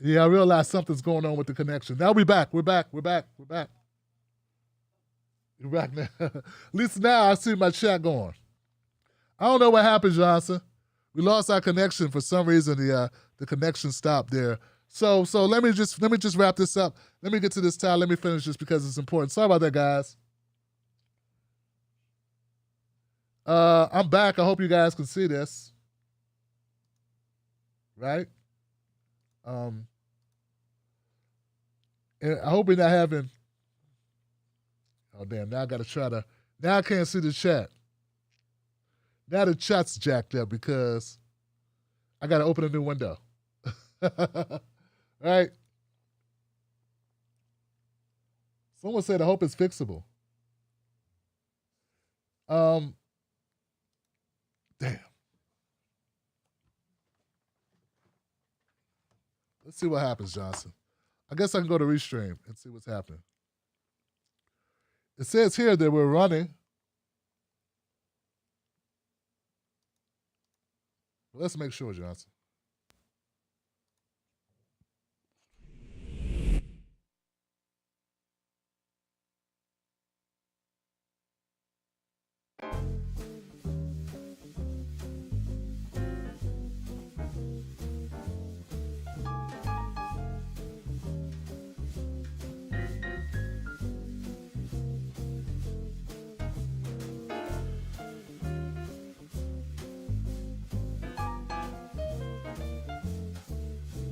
Yeah, I realize something's going on with the connection. Now we're back. We're back. We're back. We're back. We're back now. At least now I see my chat going. I don't know what happened, Johnson. We lost our connection for some reason. The connection stopped there. So let me just wrap this up. Let me get to this tile. Let me finish this because it's important. Sorry about that, guys. I'm back. I hope you guys can see this. Right? And I hope we're not having. Oh damn! Now I got to try to. Now I can't see the chat. Now the chat's jacked up because I got to open a new window. Right? Someone said I hope it's fixable. Damn. Let's see what happens, Johnson. I guess I can go to Restream and see what's happening. It says here that we're running. Let's make sure, Johnson.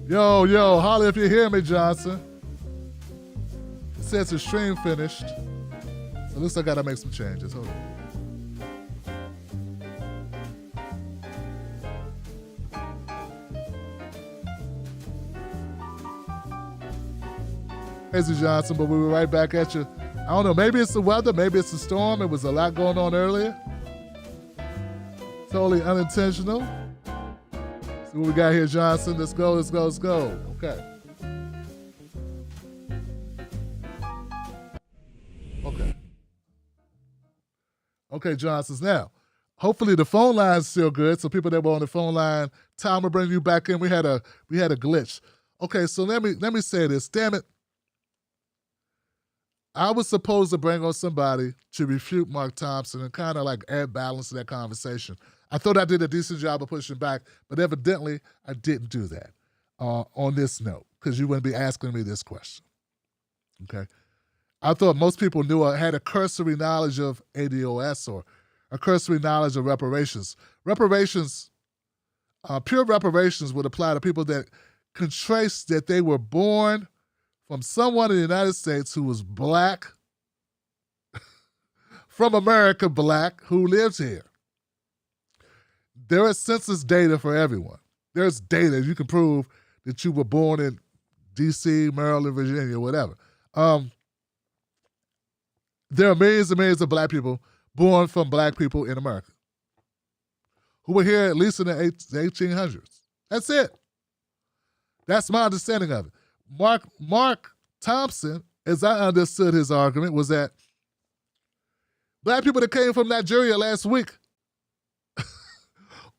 Yo, holla if you hear me, Johnson. It says the stream finished. So it looks like I gotta make some changes. Hold on. Crazy Johnson, but we were right back at you. I don't know, maybe it's the weather, maybe it's the storm. It was a lot going on earlier. Totally unintentional. See what we got here, Johnson. Let's go. Okay. Okay, Johnson's now. Hopefully the phone line's still good. So people that were on the phone line, Tom will bring you back in. We had a glitch. Okay, so let me say this. Damn it. I was supposed to bring on somebody to refute Mark Thompson and kind of like add balance to that conversation. I thought I did a decent job of pushing back, but evidently I didn't do that on this note because you wouldn't be asking me this question. Okay. I thought most people knew or had a cursory knowledge of ADOS or a cursory knowledge of reparations. Reparations, pure reparations would apply to people that can trace that they were born from someone in the United States who was black, from America black, who lives here. There is census data for everyone. There's data. You can prove that you were born in D.C., Maryland, Virginia, whatever. There are millions and millions of black people born from black people in America who were here at least in the 1800s. That's it. That's my understanding of it. Mark Thompson, as I understood his argument, was that black people that came from Nigeria last week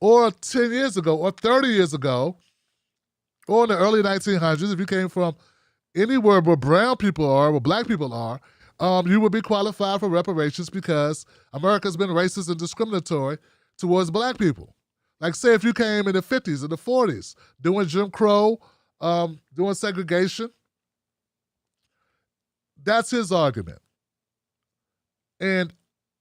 or 10 years ago or 30 years ago or in the early 1900s, if you came from anywhere where brown people are, where black people are, you would be qualified for reparations because America's been racist and discriminatory towards black people. Like say if you came in the 50s or the 40s doing Jim Crow, doing segregation, that's his argument. And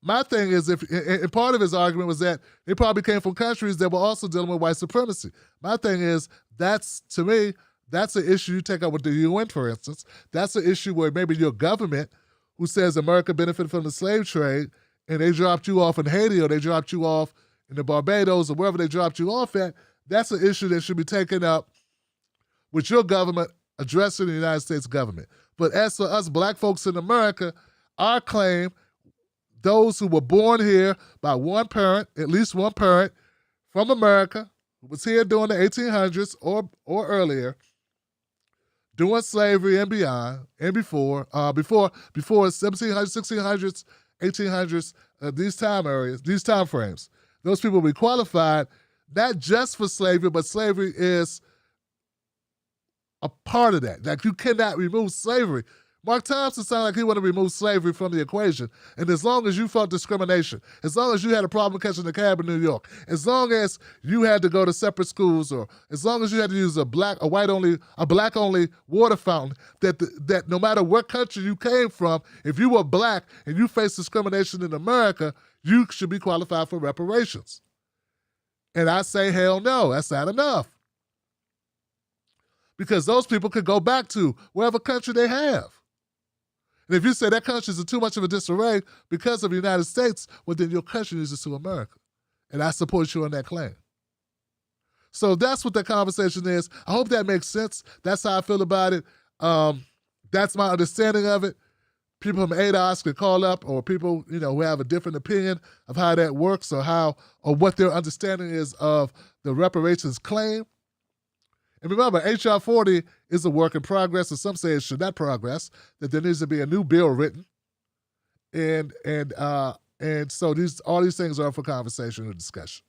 my thing is, and part of his argument was that they probably came from countries that were also dealing with white supremacy. My thing is, to me, that's an issue you take up with the UN, for instance. That's an issue where maybe your government, who says America benefited from the slave trade, and they dropped you off in Haiti or they dropped you off in the Barbados or wherever they dropped you off at, that's an issue that should be taken up with your government addressing the United States government. But as for us black folks in America, our claim, those who were born here by one parent, at least one parent from America, who was here during the 1800s or earlier, during slavery and beyond, and before 1700s, 1600s, 1800s, these time frames, those people will be qualified not just for slavery, but slavery is a part of that. Like, you cannot remove slavery. Mark Thompson sounded like he wanted to remove slavery from the equation. And as long as you felt discrimination, as long as you had a problem catching a cab in New York, as long as you had to go to separate schools, or as long as you had to use a black only water fountain, that no matter what country you came from, if you were black and you faced discrimination in America, you should be qualified for reparations. And I say, hell no, that's not enough. Because those people could go back to wherever country they have. And if you say that country is in too much of a disarray because of the United States, well, then your country needs to sue America. And I support you on that claim. So that's what the conversation is. I hope that makes sense. That's how I feel about it. That's my understanding of it. People from ADOS can call up, or people, who have a different opinion of how that works, or what their understanding is of the reparations claim. And remember, H.R. 40 is a work in progress, and some say it should not progress, that there needs to be a new bill written. And so all these things are up for conversation and discussion.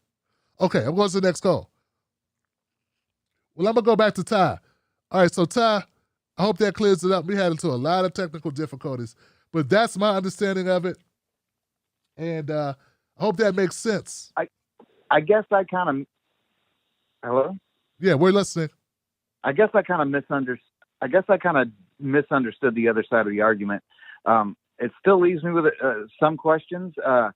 Okay, I'm going to the next call. Well, I'm going to go back to Ty. All right, so Ty, I hope that clears it up. We had into a lot of technical difficulties, but that's my understanding of it. And I hope that makes sense. I guess I kind of... Hello? Yeah, we're listening. I guess I kind of misunderstood the other side of the argument. It still leaves me with some questions. I've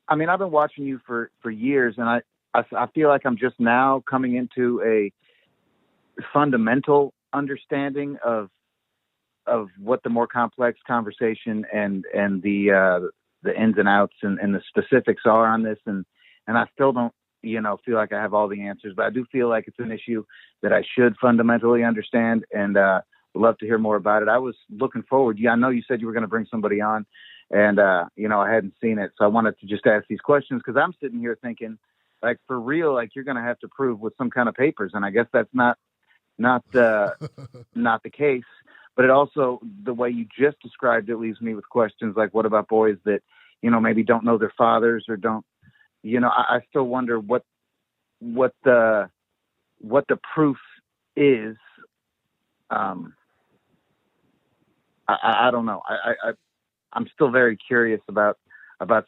been watching you for years, and I feel like I'm just now coming into a fundamental understanding of what the more complex conversation and the ins and outs and the specifics are on this, and I still don't feel like I have all the answers, but I do feel like it's an issue that I should fundamentally understand, and would love to hear more about it. I was looking forward. Yeah, I know you said you were going to bring somebody on, and I hadn't seen it, so I wanted to just ask these questions, because I'm sitting here thinking, like, for real, like, you're going to have to prove with some kind of papers, and I guess that's not the case. But it also, the way you just described it, leaves me with questions like, what about boys that maybe don't know their fathers, or don't, I still wonder what the proof is. I don't know. I'm still very curious about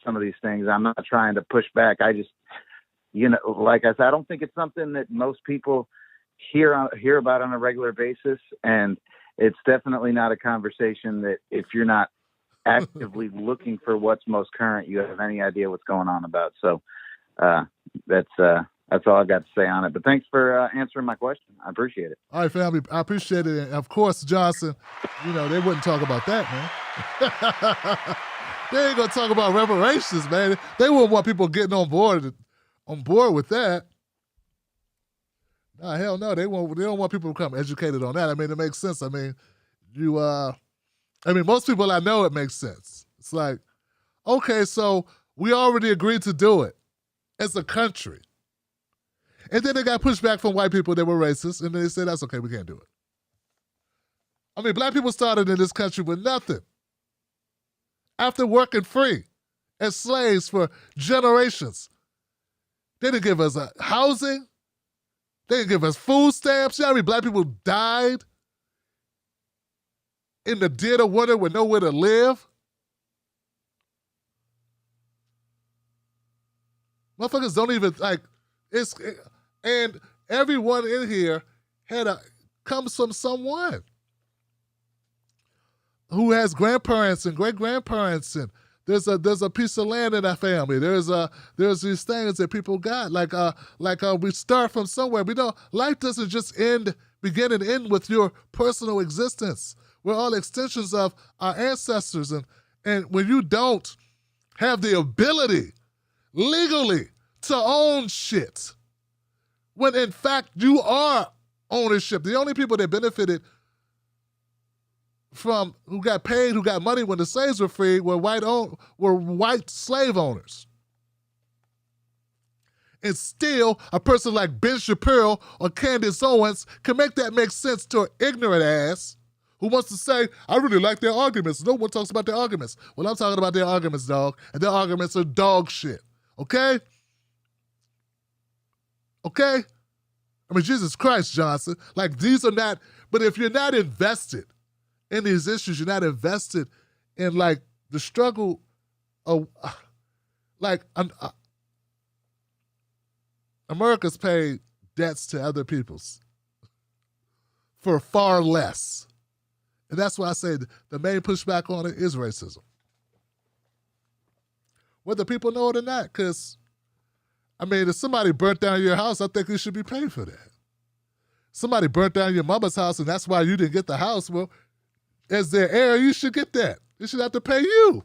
some of these things. I'm not trying to push back. I just, like I said, I don't think it's something that most people hear about on a regular basis, and it's definitely not a conversation that, if you're not actively looking for what's most current, you have any idea what's going on about. So that's all I've got to say on it. But thanks for answering my question. I appreciate it. All right, family. I appreciate it. And of course, Johnson, they wouldn't talk about that, man. They ain't gonna talk about reparations, man. They wouldn't want people getting on board with that. Nah, hell no. They don't want people to become educated on that. It makes sense. Most people I know, it makes sense. It's like, okay, so we already agreed to do it as a country. And then they got pushed back from white people that were racist, and then they said, that's okay, we can't do it. Black people started in this country with nothing. After working free as slaves for generations. They didn't give us housing. They didn't give us food stamps. You know how many black people died in the dead of winter with nowhere to live? Motherfuckers don't even, and everyone in here comes from someone who has grandparents and great-grandparents, and there's a piece of land in that family. There's these things that people got. We start from somewhere. Life doesn't just begin and end with your personal existence. We're all extensions of our ancestors, and when you don't have the ability legally to own shit, when in fact you are ownership. The only people that benefited who got paid, who got money when the slaves were free, were white slave owners. And still, a person like Ben Shapiro or Candace Owens can make that make sense to an ignorant ass who wants to say, I really like their arguments. No one talks about their arguments. Well, I'm talking about their arguments, dog, and their arguments are dog shit. Okay? Okay? I mean, Jesus Christ, Johnson. Like, these are not, but if you're not invested in these issues, you're not invested in, like, the struggle of, like, America's paid debts to other peoples for far less. And that's why I say the main pushback on it is racism. Whether people know it or not, because, I mean, if somebody burnt down your house, I think you should be paid for that. Somebody burnt down your mama's house and that's why you didn't get the house. Well, as their heir, you should get that. They should have to pay you.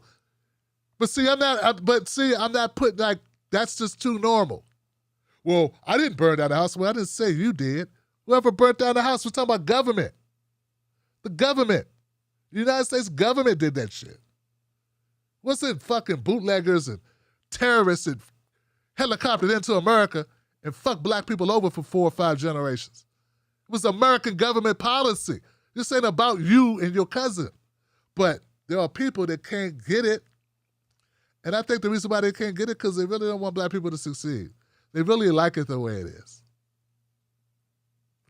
But see, I'm not putting, like, that's just too normal. Well, I didn't burn down the house. Well, I didn't say you did. Whoever burnt down the house, we're talking about government. The government. The United States government did that shit. What's it fucking bootleggers and terrorists and helicoptered into America and fuck black people over for 4 or 5 generations? It was American government policy. This ain't about you and your cousin. But there are people that can't get it. And I think the reason why they can't get it because they really don't want black people to succeed. They really like it the way it is.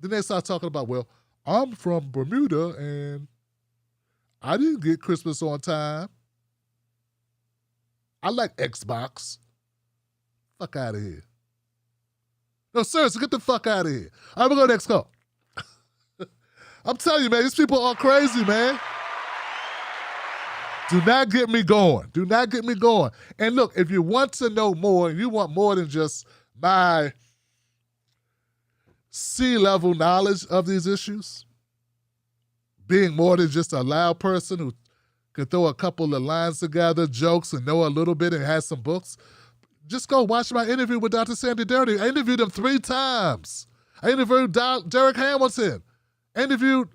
Then they start talking about, well, I'm from Bermuda and I didn't get Christmas on time. I like Xbox. Fuck out of here. No, seriously, get the fuck out of here. All right, we'll go next call. I'm telling you, man, these people are crazy, man. Do not get me going. Do not get me going. And look, if you want to know more, and you want more than just my C-level knowledge of these issues, being more than just a loud person who could throw a couple of lines together, jokes, and know a little bit and has some books, just go watch my interview with Dr. Sandy Dirty. I interviewed him 3 times. I interviewed Derek Hamilton. I interviewed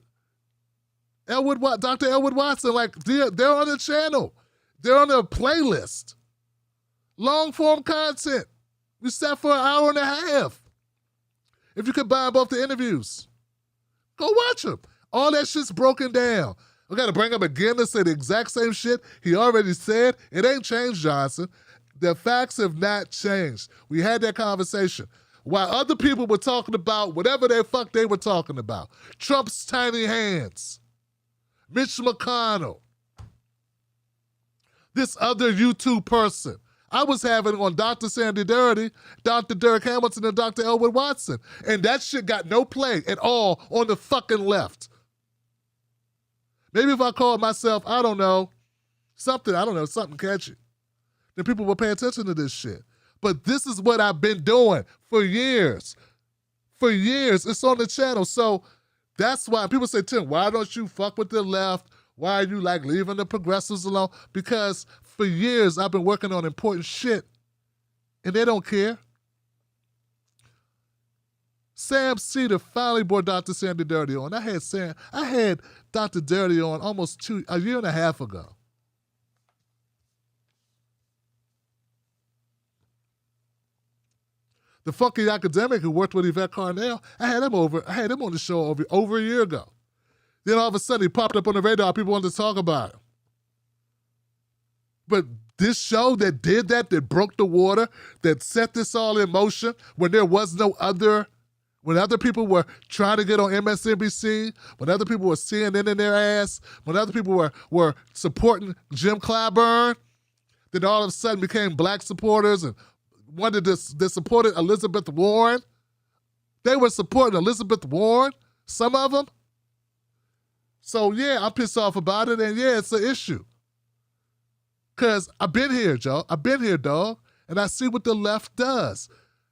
Dr. Elwood Watson. Like, they're on the channel. They're on the playlist. Long-form content. We sat for an hour and a half. If you combine both the interviews, go watch them. All that shit's broken down. I got to bring him again to say the exact same shit he already said. It ain't changed, Johnson. The facts have not changed. We had that conversation. While other people were talking about whatever the fuck they were talking about. Trump's tiny hands. Mitch McConnell. This other YouTube person. I was having on Dr. Sandy Dirty, Dr. Derek Hamilton, and Dr. Elwood Watson. And that shit got no play at all on the fucking left. Maybe if I called myself, I don't know, something catchy, then people will pay attention to this shit. But this is what I've been doing for years. For years. It's on the channel. So that's why people say, Tim, why don't you fuck with the left? Why are you like leaving the progressives alone? Because for years I've been working on important shit and they don't care. Sam Cedar finally brought Dr. Sandy Dirty on. I had Dr. Dirty on almost a year and a half ago. The funky academic who worked with Yvette Carnell, I had him on the show over a year ago. Then all of a sudden he popped up on the radar, people wanted to talk about him. But this show that did that broke the water, that set this all in motion when there was no other, when other people were trying to get on MSNBC, when other people were CNN in their ass, when other people were supporting Jim Clyburn, then all of a sudden became black supporters and they supported Elizabeth Warren. They were supporting Elizabeth Warren, some of them. So yeah, I'm pissed off about it, and yeah, it's an issue. Because I've been here, Joe. I've been here, dog, and I see what the left does.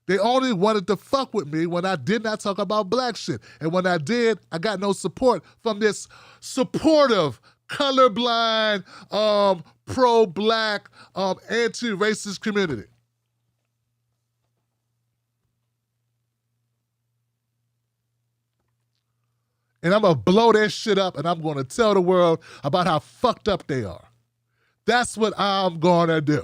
They only wanted to fuck with me when I did not talk about black shit. And when I did, I got no support from this supportive, colorblind, pro-black, anti-racist community. And I'm going to blow that shit up and I'm going to tell the world about how fucked up they are. That's what I'm going to do.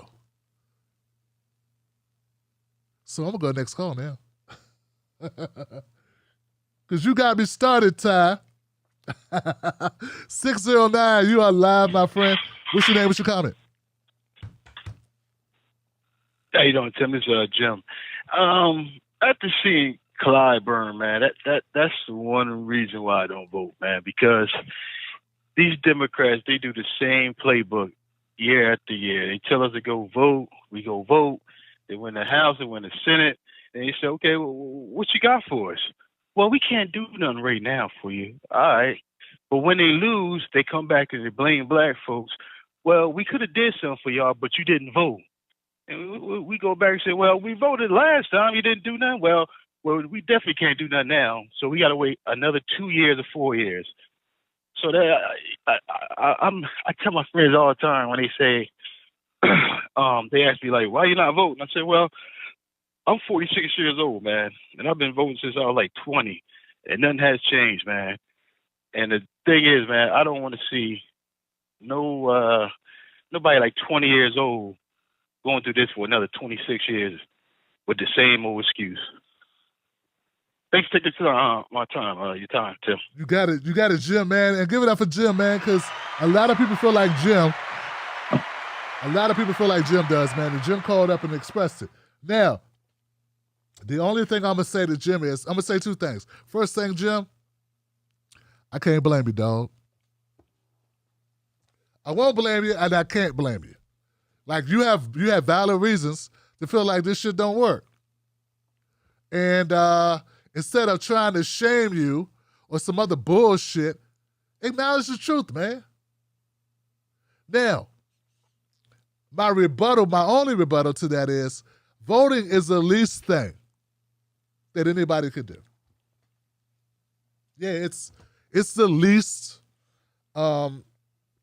So I'm going to go next call now. Because you got me started, Ty. 609, you are live, my friend. What's your name? What's your comment? How you doing, Tim? It's Jim. After seeing Clyburn, man, that's the one reason why I don't vote, man, because these Democrats, they do the same playbook year after year. They tell us to go vote, we go vote. They win the House, they win the Senate, and they say, okay, well, what you got for us? Well, we can't do nothing right now for you. All right. But when they lose, they come back and they blame black folks. Well, we could have did something for y'all, but you didn't vote. And we go back and say, well, we voted last time, you didn't do nothing. Well, we definitely can't do nothing now. So we got to wait another 2 years or 4 years. So that I tell my friends all the time when they say, they ask me like, why you not voting? I say, well, I'm 46 years old, man, and I've been voting since I was like 20, and nothing has changed, man. And the thing is, man, I don't want to see nobody like 20 years old going through this for another 26 years with the same old excuse. Thanks for taking my time, your time, Tim. You got it, Jim, man, and give it up for Jim, man, because a lot of people feel like Jim. A lot of people feel like Jim does, man, and Jim called up and expressed it. Now, the only thing I'm going to say to Jim is, I'm going to say two things. First thing, Jim, I can't blame you, dog. I won't blame you, and I can't blame you. Like, you have valid reasons to feel like this shit don't work. And instead of trying to shame you or some other bullshit, acknowledge the truth, man. Now, my only rebuttal to that is, voting is the least thing that anybody could do. Yeah, it's the least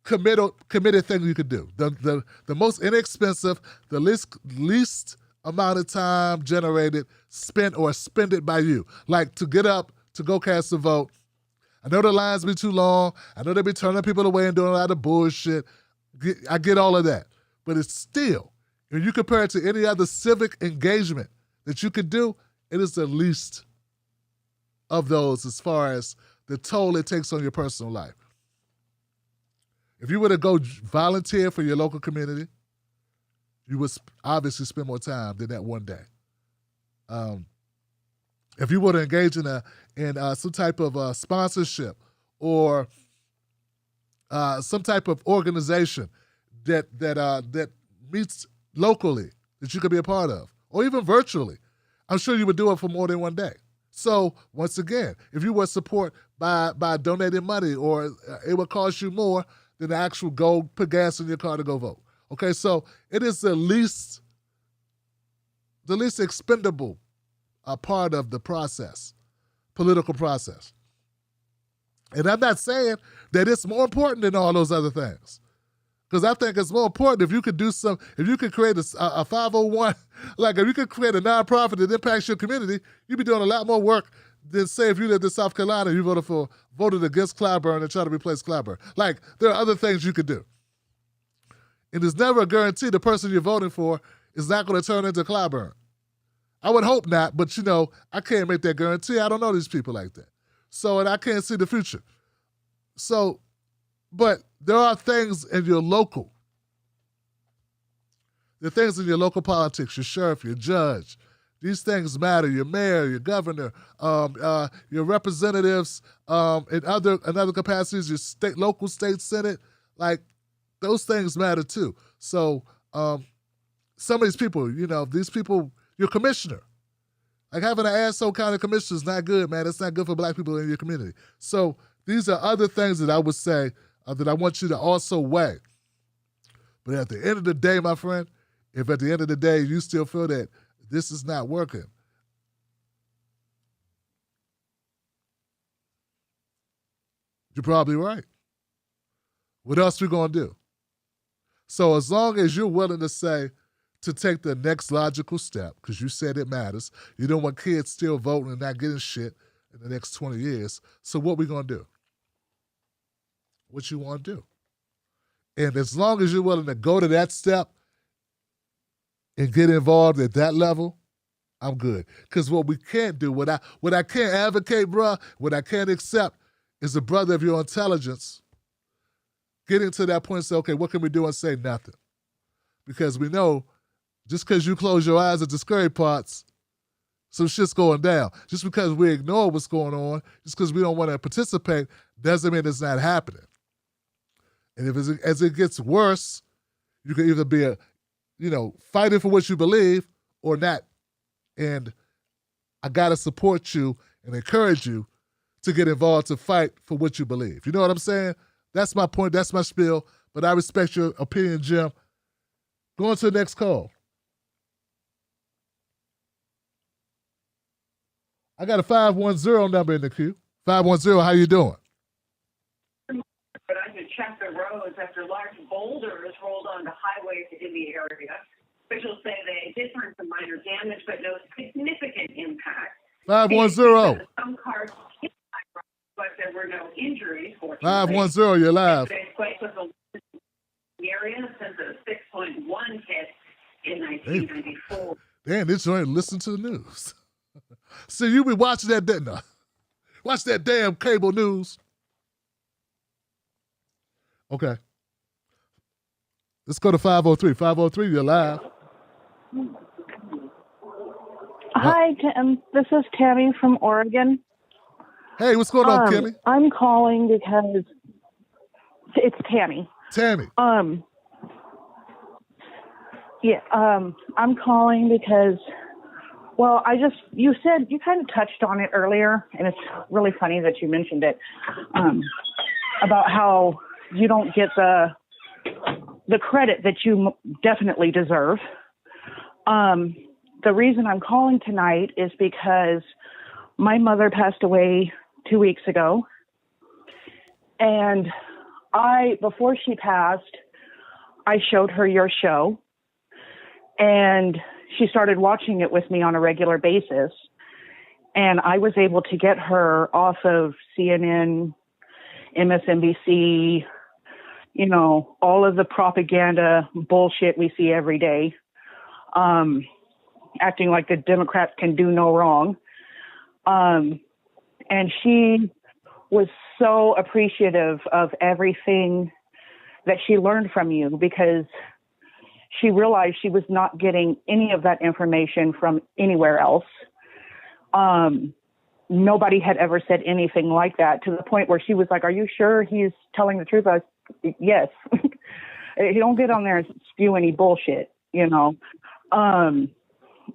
committed thing you could do. The most inexpensive, the least amount of time generated, spent it by you. Like to get up, to go cast a vote. I know the lines be too long. I know they be turning people away and doing a lot of bullshit. I get all of that. But it's still, when you compare it to any other civic engagement that you could do, it is the least of those as far as the toll it takes on your personal life. If you were to go volunteer for your local community, you would obviously spend more time than that one day. If you were to engage in some type of sponsorship or some type of organization that meets locally that you could be a part of, or even virtually, I'm sure you would do it for more than one day. So once again, if you were support by donating money, or it would cost you more than the actual go put gas in your car to go vote. Okay, so it is the least expendable part of the process, political process. And I'm not saying that it's more important than all those other things. Because I think it's more important if you could do if you could create a 501, like if you could create a nonprofit that impacts your community, you'd be doing a lot more work than, say, if you lived in South Carolina, you voted against Clyburn and tried to replace Clyburn. Like, there are other things you could do. And there's never a guarantee the person you're voting for is not going to turn into Clyburn. I would hope not, but I can't make that guarantee. I don't know these people like that. So, and I can't see the future. So, but there are things in your local. There are things in your local politics, your sheriff, your judge. These things matter. Your mayor, your governor, your representatives, in other capacities, your local state senate. Like, those things matter too. So some of these people, your commissioner. Like, having an asshole county commissioner is not good, man. It's not good for black people in your community. So these are other things that I would say that I want you to also weigh. But at the end of the day, my friend, if at the end of the day you still feel that this is not working, you're probably right. What else we gonna do? So as long as you're willing to take the next logical step, because you said it matters, you don't want kids still voting and not getting shit in the next 20 years. So what we gonna do? What you want to do? And as long as you're willing to go to that step and get involved at that level, I'm good. Because what we can't do, what I can't advocate, bruh, what I can't accept is a brother of your intelligence getting to that point and say, okay, what can we do, and say nothing? Because we know just because you close your eyes at the scary parts, some shit's going down. Just because we ignore what's going on, just because we don't want to participate, doesn't mean it's not happening. And as it gets worse, you can either be fighting for what you believe or not. And I gotta support you and encourage you to get involved to fight for what you believe. You know what I'm saying? That's my point. That's my spiel. But I respect your opinion, Jim. Going to the next call. I got a 510 number in the queue. 510, how you doing? But I could check the roads after large boulders rolled onto highways in the area. Officials say they did find some minor damage, but no significant impact. 510. Some cars hit by rocks, but there were no injuries, fortunately. 510, you're live. Today's quake was the area since a 6.1 hit in 1994. Damn, this joint listen to the news. So you be watching that, watch that damn cable news. Okay. Let's go to 503. 503, you're live. Hi, Tim. This is Tammy from Oregon. Hey, what's going on, Kimmy? I'm calling because it's Tammy. Tammy. I'm calling because, well, you kind of touched on it earlier, and it's really funny that you mentioned it, about how you don't get the credit that you definitely deserve. The reason I'm calling tonight is because my mother passed away 2 weeks ago. And before she passed, I showed her your show, and she started watching it with me on a regular basis. And I was able to get her off of CNN, MSNBC, all of the propaganda bullshit we see every day, acting like the Democrats can do no wrong. And she was so appreciative of everything that she learned from you, because she realized she was not getting any of that information from anywhere else. Nobody had ever said anything like that, to the point where she was like, "Are you sure he's telling the truth?" I was, yes. You don't get on there and spew any bullshit,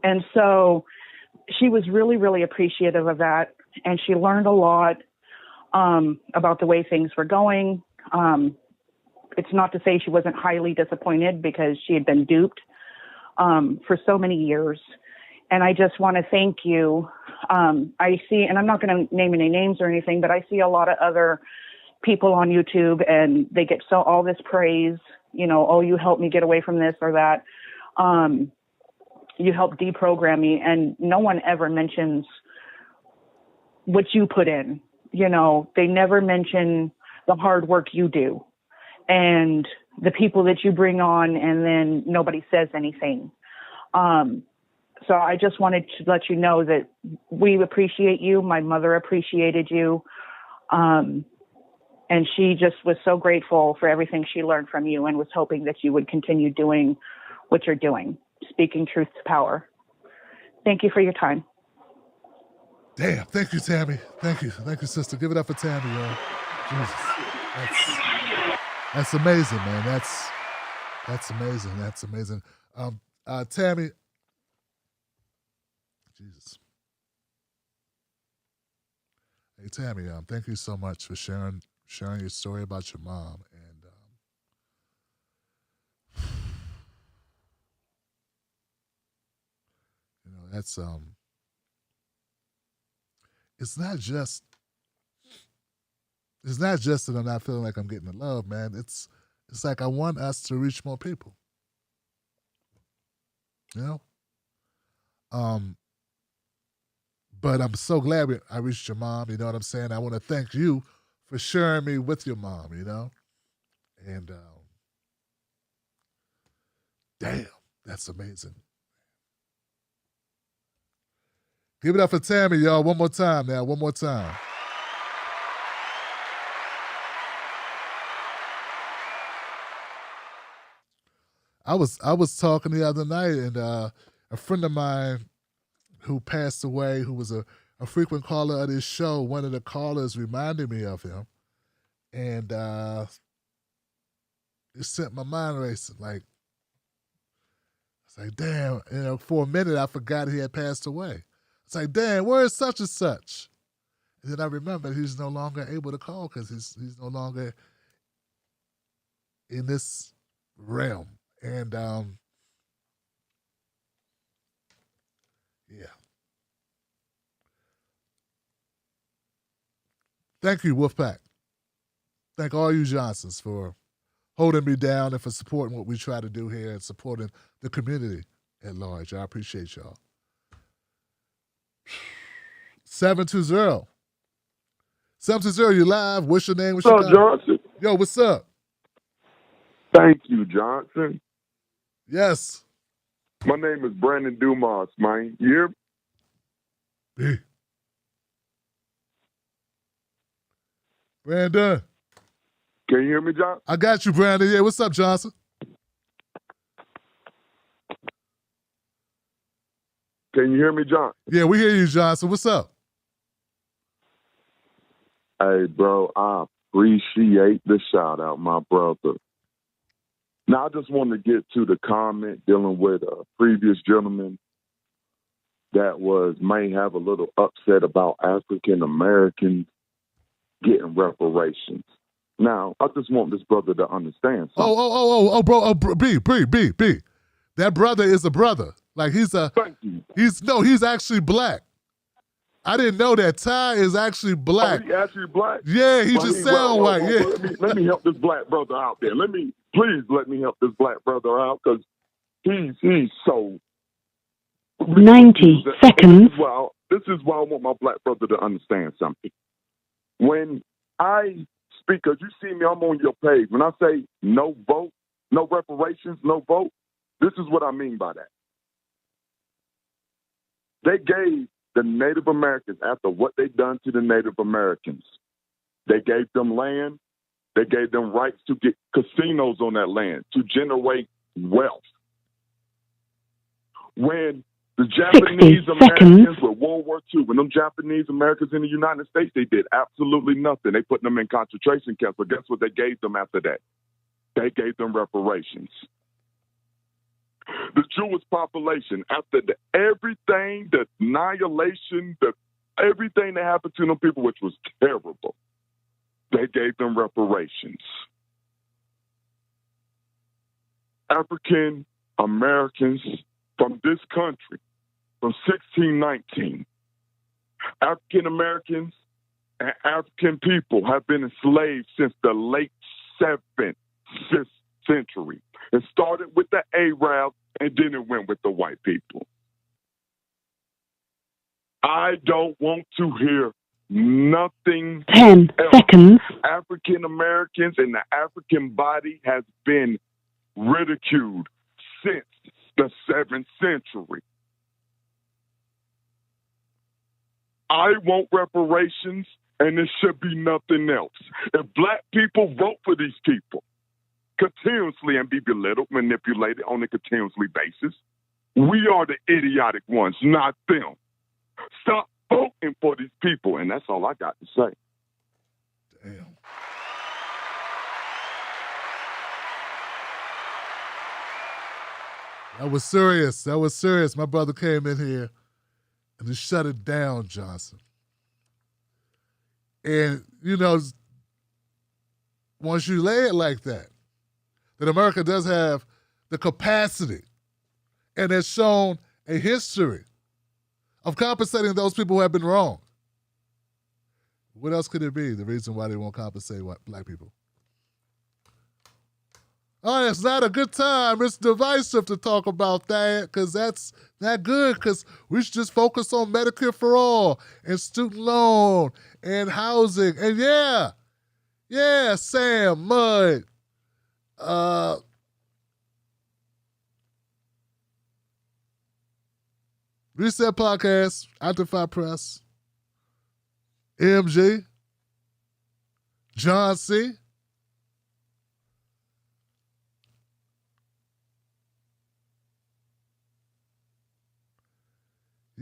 And so she was really, really appreciative of that. And she learned a lot about the way things were going. It's not to say she wasn't highly disappointed, because she had been duped for so many years. And I just want to thank you. I see, and I'm not going to name any names or anything, but I see a lot of other people on YouTube, and they get all this praise, oh, you helped me get away from this or that. You helped deprogram me, and no one ever mentions what you put in. They never mention the hard work you do and the people that you bring on, and then nobody says anything. So I just wanted to let you know that we appreciate you. My mother appreciated you. And she just was so grateful for everything she learned from you, and was hoping that you would continue doing what you're doing, speaking truth to power. Thank you for your time. Damn, thank you, Tammy. Thank you, sister. Give it up for Tammy, y'all. Jesus, that's amazing, man. That's amazing. That's amazing. Tammy, Jesus. Hey, Tammy, thank you so much for sharing your story about your mom. And that's it's not just that I'm not feeling like I'm getting the love, man. It's like I want us to reach more people. But I'm so glad I reached your mom. You know what I'm saying? I want to thank you for sharing me with your mom. And damn, that's amazing. Give it up for Tammy, y'all. One more time now. One more time. I was talking the other night, and a friend of mine who passed away, who was a frequent caller of this show. One of the callers reminded me of him. And it sent my mind racing. Like, it's like, damn, for a minute I forgot he had passed away. It's like, damn, where is such and such? And then I remembered he's no longer able to call because he's no longer in this realm. And yeah. Thank you, Wolfpack. Thank all you Johnsons for holding me down and for supporting what we try to do here and supporting the community at large. I appreciate y'all. 720. 720, you live. What's your name? What's up, Johnson? Yo, what's up? Thank you, Johnson. Yes. My name is Brandon Dumas, man. You hear me? B. Brandon. Can you hear me, John? I got you, Brandon. Yeah, what's up, Johnson? Can you hear me, John? Yeah, we hear you, Johnson. What's up? Hey, bro, I appreciate the shout out, my brother. Now, I just want to get to the comment dealing with a previous gentleman that may have a little upset about African Americans getting reparations. Now, I just want this brother to understand something. Bro, B. That brother is a brother. Like Thank you. He's actually black. I didn't know that. Ty is actually black. Oh, he actually black? Yeah, he just sound white. Yeah. Let me help this black brother out there. Please let me help this black brother out because he's so 90 seconds. This is why I want my black brother to understand something. When I speak, because you see me, I'm on your page. When I say no vote, no reparations, no vote, this is what I mean by that. They gave the Native Americans, after what they done to the Native Americans, they gave them land, they gave them rights to get casinos on that land, to generate wealth. When the Japanese Americans with World War II, when them Japanese Americans in the United States, they did absolutely nothing. They put them in concentration camps, but guess what they gave them after that? They gave them reparations. The Jewish population, after everything, the annihilation, everything that happened to them people, which was terrible, they gave them reparations. African Americans from this country, from 1619, African Americans and African people have been enslaved since the late 7th century. It started with the Arabs, and then it went with the white people. I don't want to hear nothing 10 else. seconds. African Americans and the African body has been ridiculed since the 7th century. I want reparations, and it should be nothing else. If black people vote for these people continuously and be belittled, manipulated on a continuously basis, we are the idiotic ones, not them. Stop voting for these people, and that's all I got to say. Damn. That was serious. My brother came in here and just shut it down, Johnson. And, once you lay it like that America does have the capacity and has shown a history of compensating those people who have been wrong. What else could it be? The reason why they won't compensate black people. Oh, it's not a good time. It's divisive to talk about that because that's not good because we should just focus on Medicare for all and student loan and housing. And yeah, Sam, Mud, Reset Podcast, Identify Press, MG, John C.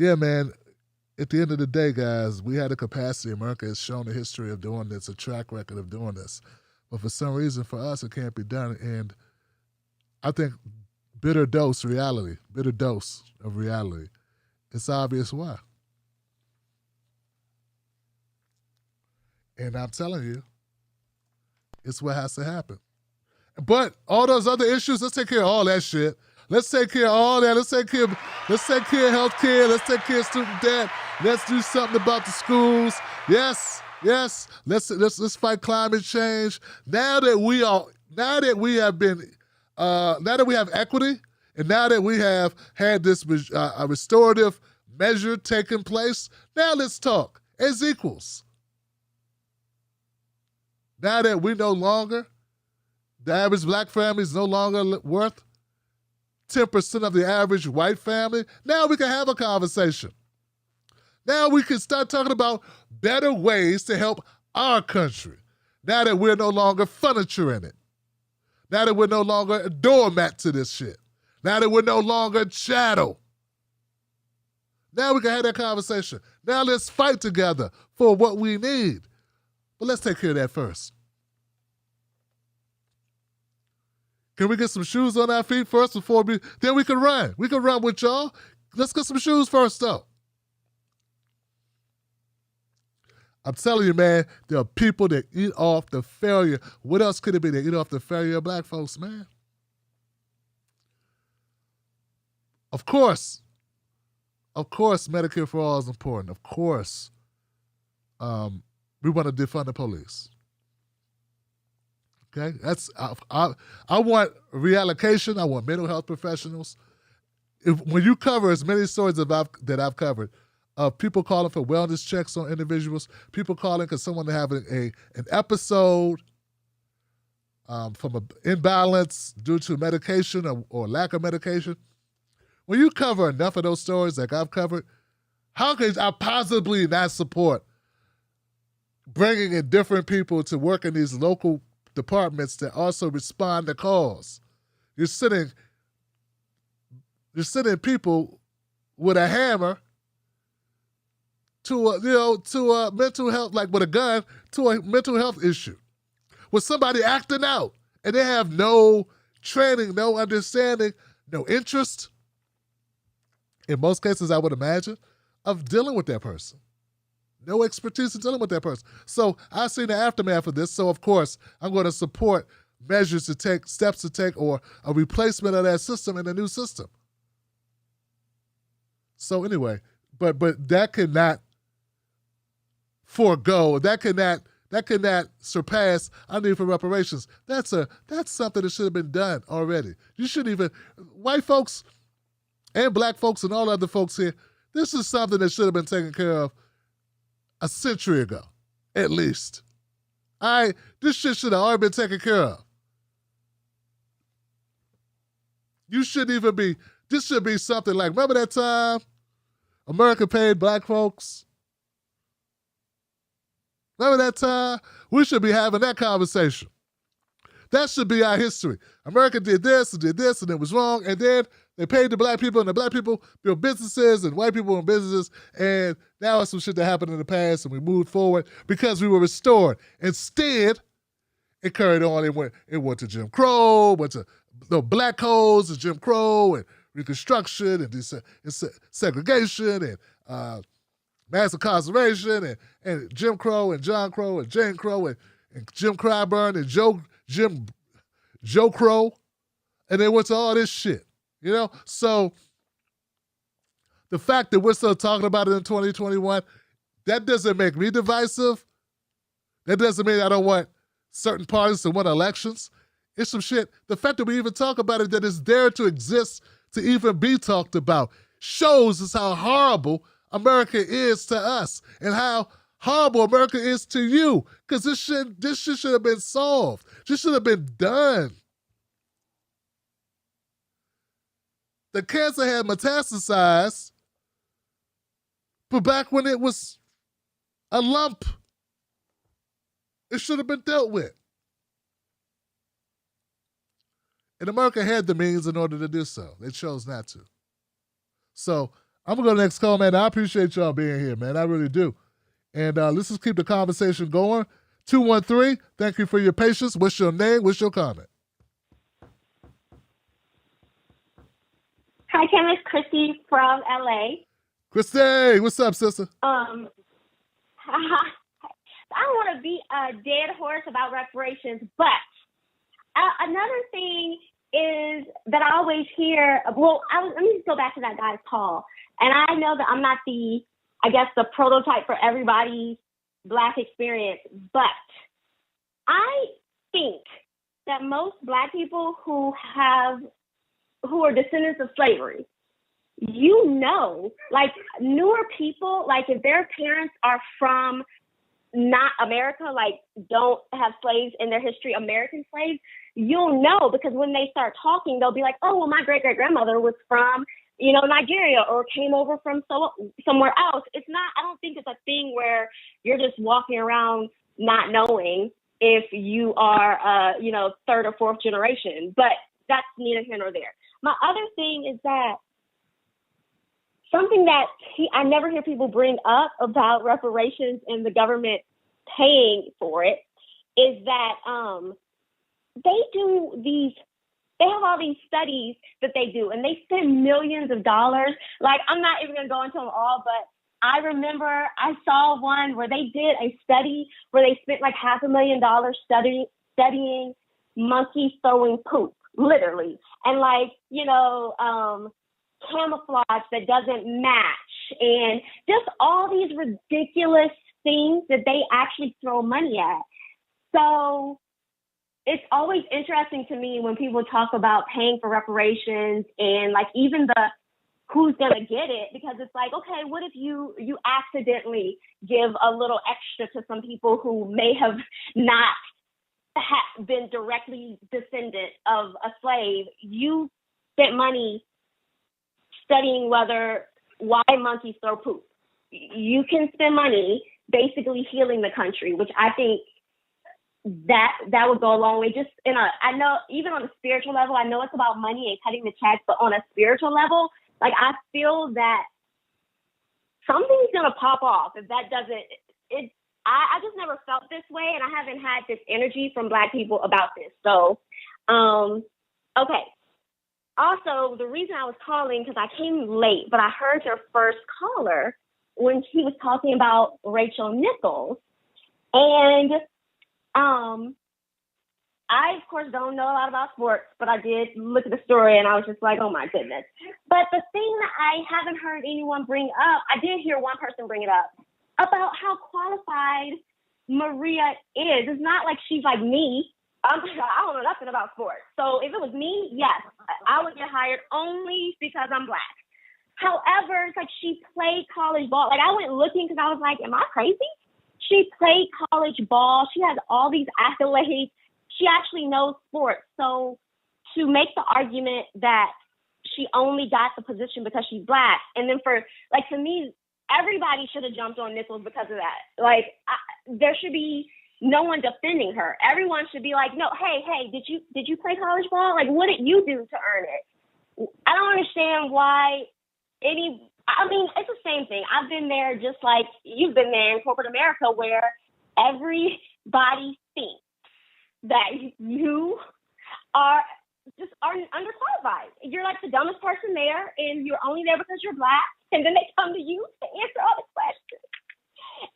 yeah, man, at the end of the day, guys, we had the capacity. America has shown a history of doing this, a track record of doing this. But for some reason, for us, it can't be done. And I think bitter dose of reality. It's obvious why. And I'm telling you, it's what has to happen. But all those other issues, let's take care of all that shit. Let's take care of all that. Let's take care of health care. Let's take care of student debt. Let's do something about the schools. Yes. Let's fight climate change. Now that we have equity, and now that we have had this a restorative measure taking place, now let's talk as equals. Now that we no longer, the average black family is no longer worth 10% of the average white family, now we can have a conversation. Now we can start talking about better ways to help our country. Now that we're no longer furniture in it. Now that we're no longer a doormat to this shit. Now that we're no longer chattel. Now we can have that conversation. Now let's fight together for what we need. But let's take care of that first. Can we get some shoes on our feet first then we can run. We can run with y'all. Let's get some shoes first, though. I'm telling you, man, there are people that eat off the failure. What else could it be? They eat off the failure of black folks, man. Of course, Medicare for all is important. Of course, we want to defund the police. Okay, I want reallocation. I want mental health professionals. When you cover as many stories that I've covered, of people calling for wellness checks on individuals, people calling because someone having an episode from an imbalance due to medication or lack of medication. When you cover enough of those stories like I've covered, how can I possibly not support bringing in different people to work in these local departments that also respond to calls? You're sending people with a hammer to a mental health, like with a gun, to a mental health issue. With somebody acting out and they have no training, no understanding, no interest, in most cases I would imagine, of dealing with that person. No expertise in dealing with that person. So I've seen the aftermath of this, so of course I'm going to support measures to take, steps to take, or a replacement of that system in a new system. So anyway, but that cannot forego, that cannot surpass our need for reparations. That's something that should have been done already. You shouldn't even, white folks and black folks and all other folks here, this is something that should have been taken care of a century ago, at least. This shit should have already been taken care of. This should be something like, remember that time America paid black folks? Remember that time? We should be having that conversation. That should be our history. America did this, and it was wrong, and then they paid the black people, and the black people built businesses, and white people own businesses, and now it's some shit that happened in the past, and we moved forward because we were restored. Instead, it carried on. It went to Jim Crow, went to black codes and Jim Crow, and Reconstruction, and segregation, and mass incarceration, and Jim Crow, and John Crow, and Jane Crow, and Jim Clyburn, and Joe Crow, and they went to all this shit, So the fact that we're still talking about it in 2021, that doesn't make me divisive. That doesn't mean I don't want certain parties to win elections. It's some shit. The fact that we even talk about it, that it's there to exist, to even be talked about, shows us how horrible America is to us and how horrible America is to you. Because this shit should have been solved. This should have been done. The cancer had metastasized, but back when it was a lump, it should have been dealt with. And America had the means in order to do so. They chose not to. So I'm going to go to the next call, man. I appreciate y'all being here, man. I really do. And let's just keep the conversation going. 213, thank you for your patience. What's your name? What's your comment? Hi, Kim. It's Christy from LA. Christy, what's up, sister? I don't want to beat a dead horse about reparations, but another thing is that I always hear, let me just go back to that guy's call. And I know that I'm not the prototype for everybody's Black experience, but I think that most Black people who are descendants of slavery, like newer people, like if their parents are from not America, like don't have slaves in their history, American slaves, you'll know, because when they start talking, they'll be like, oh, well, my great-great-grandmother was from, Nigeria or came over from somewhere else. It's not, I don't think it's a thing where you're just walking around not knowing if you are, third or fourth generation, but that's neither here nor there. My other thing is that something that I never hear people bring up about reparations and the government paying for it is that they have all these studies that they do, and they spend millions of dollars. Like, I'm not even going to go into them all, but I remember I saw one where they did a study where they spent like $500,000 studying monkeys throwing poop, literally. And camouflage that doesn't match, and just all these ridiculous things that they actually throw money at. So it's always interesting to me when people talk about paying for reparations and like even the who's going to get it, because it's like, okay, what if you accidentally give a little extra to some people who may have not been directly descendant of a slave? You spent money studying why monkeys throw poop. You can spend money basically healing the country, which I think that would go a long way. Just I know even on a spiritual level, I know it's about money and cutting the checks, but on a spiritual level, like I feel that something's gonna pop off if that doesn't. I just never felt this way, and I haven't had this energy from Black people about this. So, okay. Also, the reason I was calling, because I came late, but I heard your first caller when he was talking about Rachel Nichols. And I, of course, don't know a lot about sports, but I did look at the story, and I was just like, oh, my goodness. But the thing that I haven't heard anyone bring up, I did hear one person bring it up, about how qualified Maria is. It's not like she's like me. I don't know nothing about sports. So if it was me, yes, I would get hired only because I'm Black. However, it's like she played college ball. Like I went looking because I was like, am I crazy? She played college ball. She has all these accolades. She actually knows sports. So to make the argument that she only got the position because she's Black, and then to me, everybody should have jumped on Nichols because of that. Like there should be no one defending her. Everyone should be like, no, hey, did you play college ball? Like, what did you do to earn it? I don't understand why it's the same thing. I've been there just like you've been there in corporate America, where everybody thinks that you are underqualified. You're like the dumbest person there, and you're only there because you're Black, and then they come to you to answer all the questions.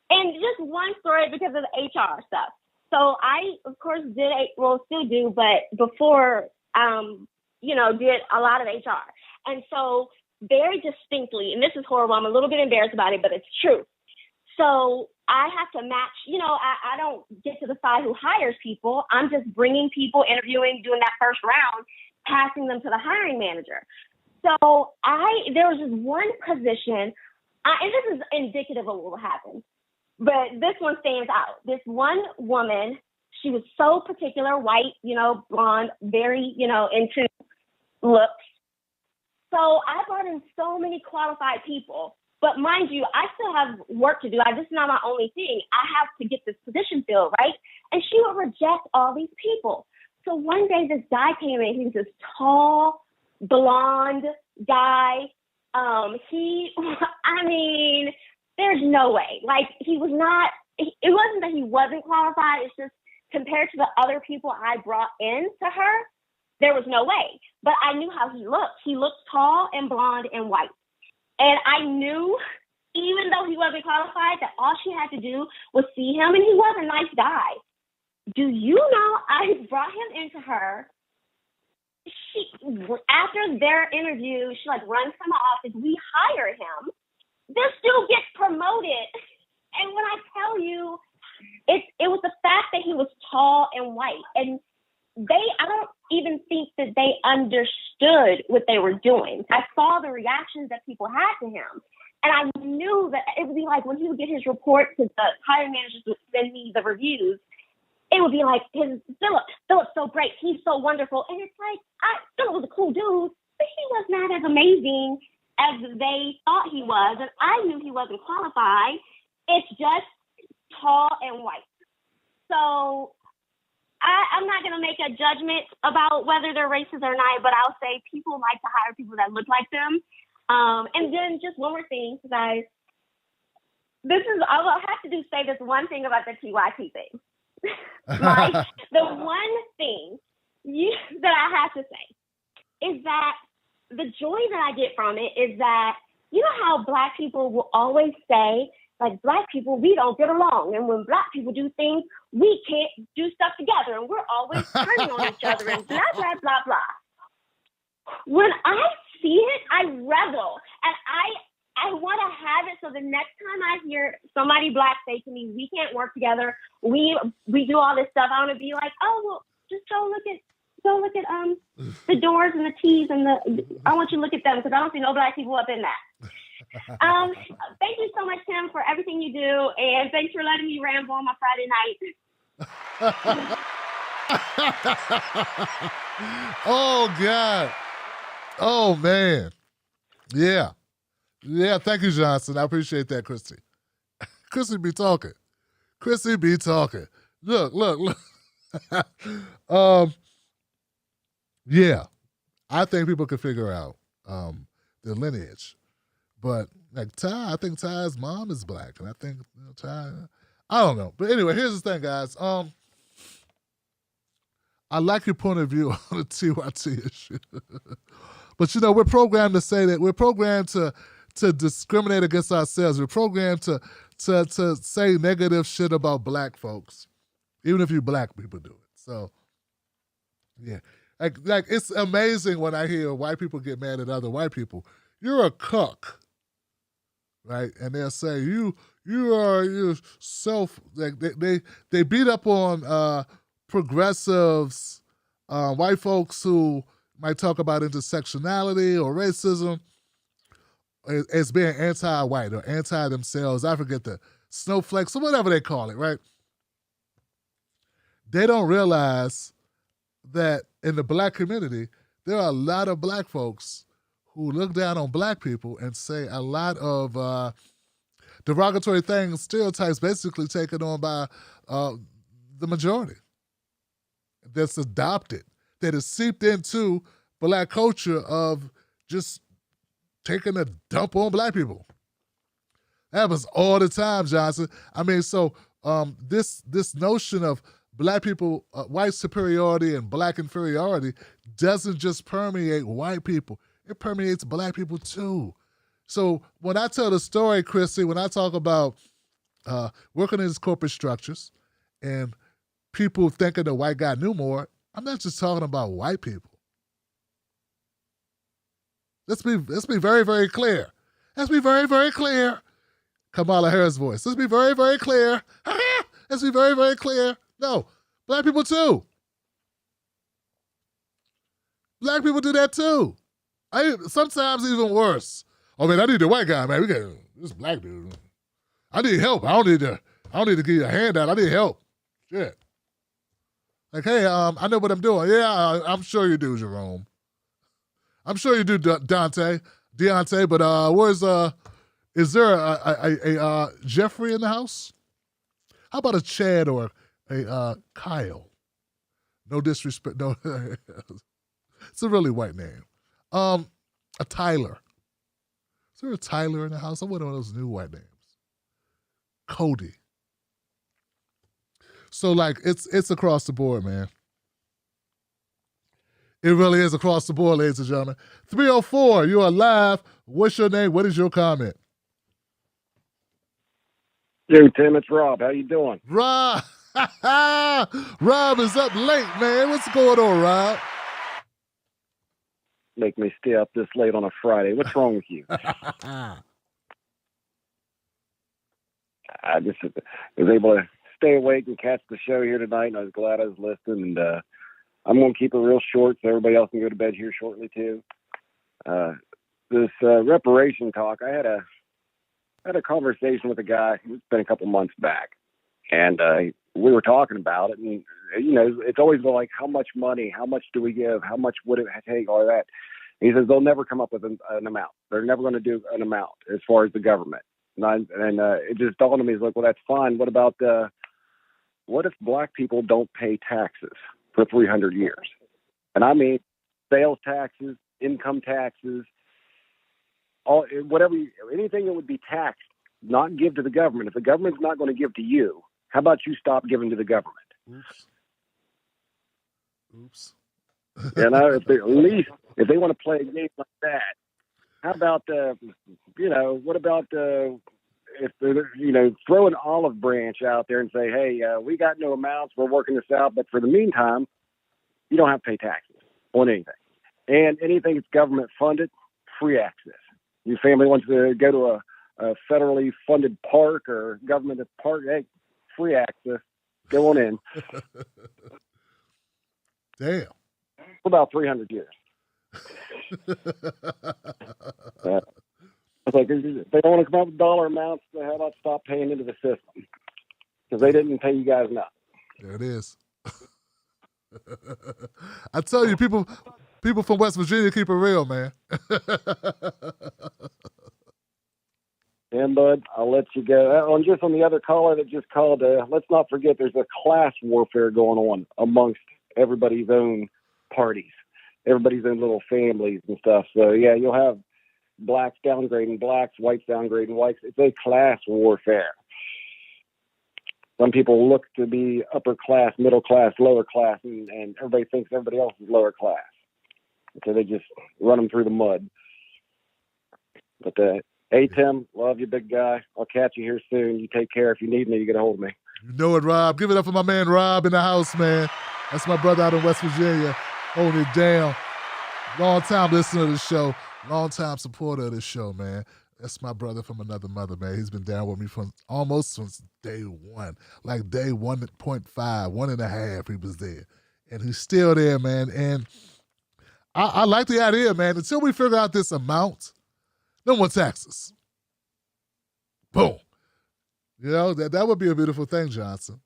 And just one story because of the HR stuff. So I, of course, still do, but before, did a lot of HR. And so very distinctly, and this is horrible, I'm a little bit embarrassed about it, but it's true. So I have to match, I don't get to decide who hires people. I'm just bringing people, interviewing, doing that first round, passing them to the hiring manager. So there was this one position, and this is indicative of what will happen, but this one stands out. This one woman, she was so particular, white, blonde, very, into looks. So I brought in so many qualified people. But mind you, I still have work to do. This is not my only thing. I have to get this position filled, right? And she would reject all these people. So one day this guy came in. He was this tall, blonde guy. I mean, there's no way. Like, he was not, it wasn't that he wasn't qualified. It's just compared to the other people I brought in to her, there was no way. But I knew how he looked. He looked tall and blonde and white. And I knew, even though he wasn't qualified, that all she had to do was see him, and he was a nice guy. Do you know I brought him into her? After their interview, she runs from the office. We hire him. This dude gets promoted. And when I tell you, it was the fact that he was tall and white. And I don't even think that they understood what they were doing. I saw the reactions that people had to him. And I knew that it would be like when he would get his report, because the hiring managers would send me the reviews, it would be like, Philip's so great. He's so wonderful. And it's like, Philip was a cool dude, but he was not as amazing as they thought he was. And I knew he wasn't qualified. It's just tall and white. So I'm not going to make a judgment about whether they're racist or not, but I'll say people like to hire people that look like them. And then just one more thing, guys. I'll have to say this one thing about the TYT thing. The one thing that I have to say is that the joy that I get from it is that, you know how Black people will always say, Black people, we don't get along. And when Black people do things, we can't do stuff together. And we're always turning on each other and blah, blah, blah, blah. When I see it, I revel. And I want to have it so the next time I hear somebody Black say to me, we can't work together, we do all this stuff, I want to be like, oh, well, just go look at the doors and the T's and I want you to look at them because I don't see no Black people up in that. Thank you so much, Tim, for everything you do, and thanks for letting me ramble on my Friday night. Oh, God. Oh, man. Yeah. Yeah, thank you, Johnson. I appreciate that, Christy. Christy be talking. Christy be talking. Look. Yeah, I think people can figure out their lineage. But Ty, I think Ty's mom is Black. And I think Ty, I don't know. But anyway, here's the thing, guys. I like your point of view on the TYT issue. But, we're programmed to say that. We're programmed to discriminate against ourselves. We're programmed to say negative shit about Black folks, even if you Black people do it. So, yeah. Like it's amazing when I hear white people get mad at other white people. You're a cuck, right? And they'll say you're self. Like they beat up on progressives, white folks who might talk about intersectionality or racism as being anti-white or anti-themselves. I forget the snowflakes or whatever they call it, right? They don't realize that in the Black community, there are a lot of Black folks who look down on Black people and say a lot of derogatory things, stereotypes basically taken on by the majority that's adopted, that is seeped into Black culture of just taking a dump on Black people. That happens all the time, Johnson. I mean, so this notion of Black people, white superiority and Black inferiority doesn't just permeate white people. It permeates Black people too. So when I tell the story, Chrissy, when I talk about working in these corporate structures and people thinking the white guy knew more, I'm not just talking about white people. Let's be very, very clear. Let's be very, very clear. Kamala Harris' voice. Let's be very, very clear. Let's be very, very clear. No, Black people too. Black people do that too. Sometimes even worse. Oh man, I need the white guy, man. We got this Black dude. I need help. I don't need to give you a handout. I need help. Shit. Like, hey, I know what I'm doing. Yeah, I'm sure you do, Jerome. I'm sure you do, Deontay, but is there a Jeffrey in the house? How about a Chad or a Kyle? No disrespect. No, it's a really white name. A Tyler. there a Tyler in the house? I want one of those new white names. Cody. So like it's across the board, man. It really is across the board, ladies and gentlemen. 304, you are live. What's your name? What is your comment? Yo, Tim, it's Rob. How you doing? Rob. Rob is up late, man. What's going on, Rob? Make me stay up this late on a Friday. What's wrong with you? I just was able to stay awake and catch the show here tonight, and I was glad I was listening. And I'm going to keep it real short so everybody else can go to bed here shortly, too. This reparation talk, I had a conversation with a guy. It's been a couple months back, and we were talking about it. And it's always like, how much money? How much do we give? How much would it take? All that. And he says they'll never come up with an amount. They're never going to do an amount as far as the government. And it just dawned on me. He's like, well, that's fine. What about what if black people don't pay taxes for 300 years? And I mean, sales taxes, income taxes, anything that would be taxed, not give to the government. If the government's not going to give to you, how about you stop giving to the government? Oops. At least if they want to play a game like that, how about what about if they're throw an olive branch out there and say, hey, we got no amounts, we're working this out, but for the meantime, you don't have to pay taxes on anything, and anything that's government funded, free access. Your family wants to go to a federally funded park or government park, hey, free access, go on in. Damn. For about 300 years. It's like, if they don't want to come up with dollar amounts, how about stop paying into the system? Because they didn't pay you guys enough. There it is. I tell you, people from West Virginia keep it real, man. And bud, I'll let you go. Just on the other caller that just called, let's not forget there's a class warfare going on amongst everybody's own parties, everybody's own little families and stuff. So yeah, you'll have blacks downgrading blacks, whites downgrading whites. It's a class warfare. Some people look to be upper class, middle class, lower class, and everybody thinks everybody else is lower class. So they just run them through the mud. But hey, Tim, love you, big guy. I'll catch you here soon. You take care. If you need me, you get a hold of me. You know it, Rob. Give it up for my man Rob in the house, man. That's my brother out in West Virginia, holding it down. Long time listener to the show. Long time supporter of this show, man. That's my brother from another mother, man. He's been down with me from almost since day one. Like day 1.5, 1.5, he was there. And he's still there, man. And I like the idea, man. Until we figure out this amount, no more taxes. Boom. That would be a beautiful thing, Johnson.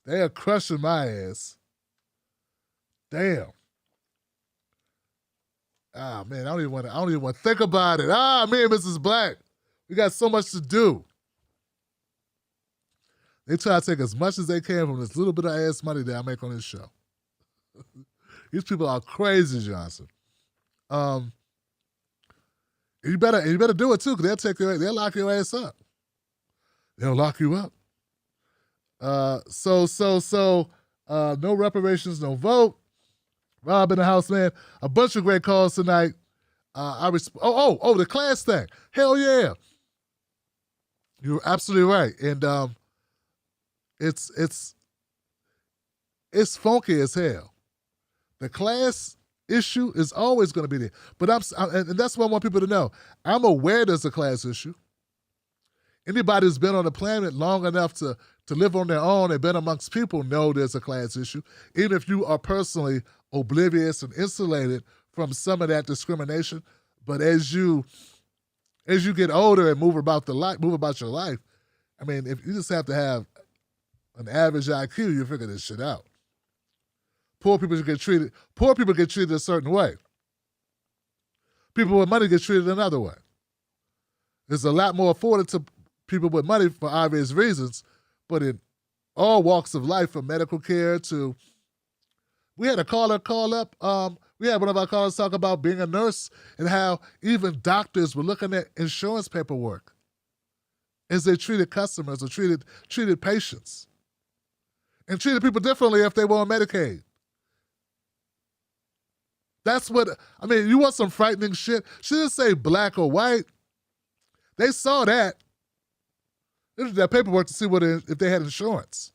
They are crushing my ass. Damn. Ah, man, I don't even want to think about it. Ah, me and Mrs. Black, we got so much to do. They try to take as much as they can from this little bit of ass money that I make on this show. These people are crazy, Johnson. You better do it too, because they'll lock your ass up. They'll lock you up. So no reparations, no vote. Rob in the house, man. A bunch of great calls tonight. The class thing. Hell yeah. You're absolutely right. And it's funky as hell. The class issue is always going to be there. But and that's what I want people to know. I'm aware there's a class issue. Anybody who's been on the planet long enough to live on their own and been amongst people know there's a class issue. Even if you are personally oblivious and insulated from some of that discrimination. But as you get older and move about your life, I mean, if you just have to have an average IQ, you figure this shit out. Poor people get treated a certain way. People with money get treated another way. There's a lot more afforded to people with money for obvious reasons, but in all walks of life, from medical care to, we had a caller call up We had one of our callers talk about being a nurse and how even doctors were looking at insurance paperwork as they treated customers or treated patients and treated people differently if they were on Medicaid. That's what, I mean, you want some frightening shit? She didn't say black or white. They saw that. They did that paperwork to see if they had insurance.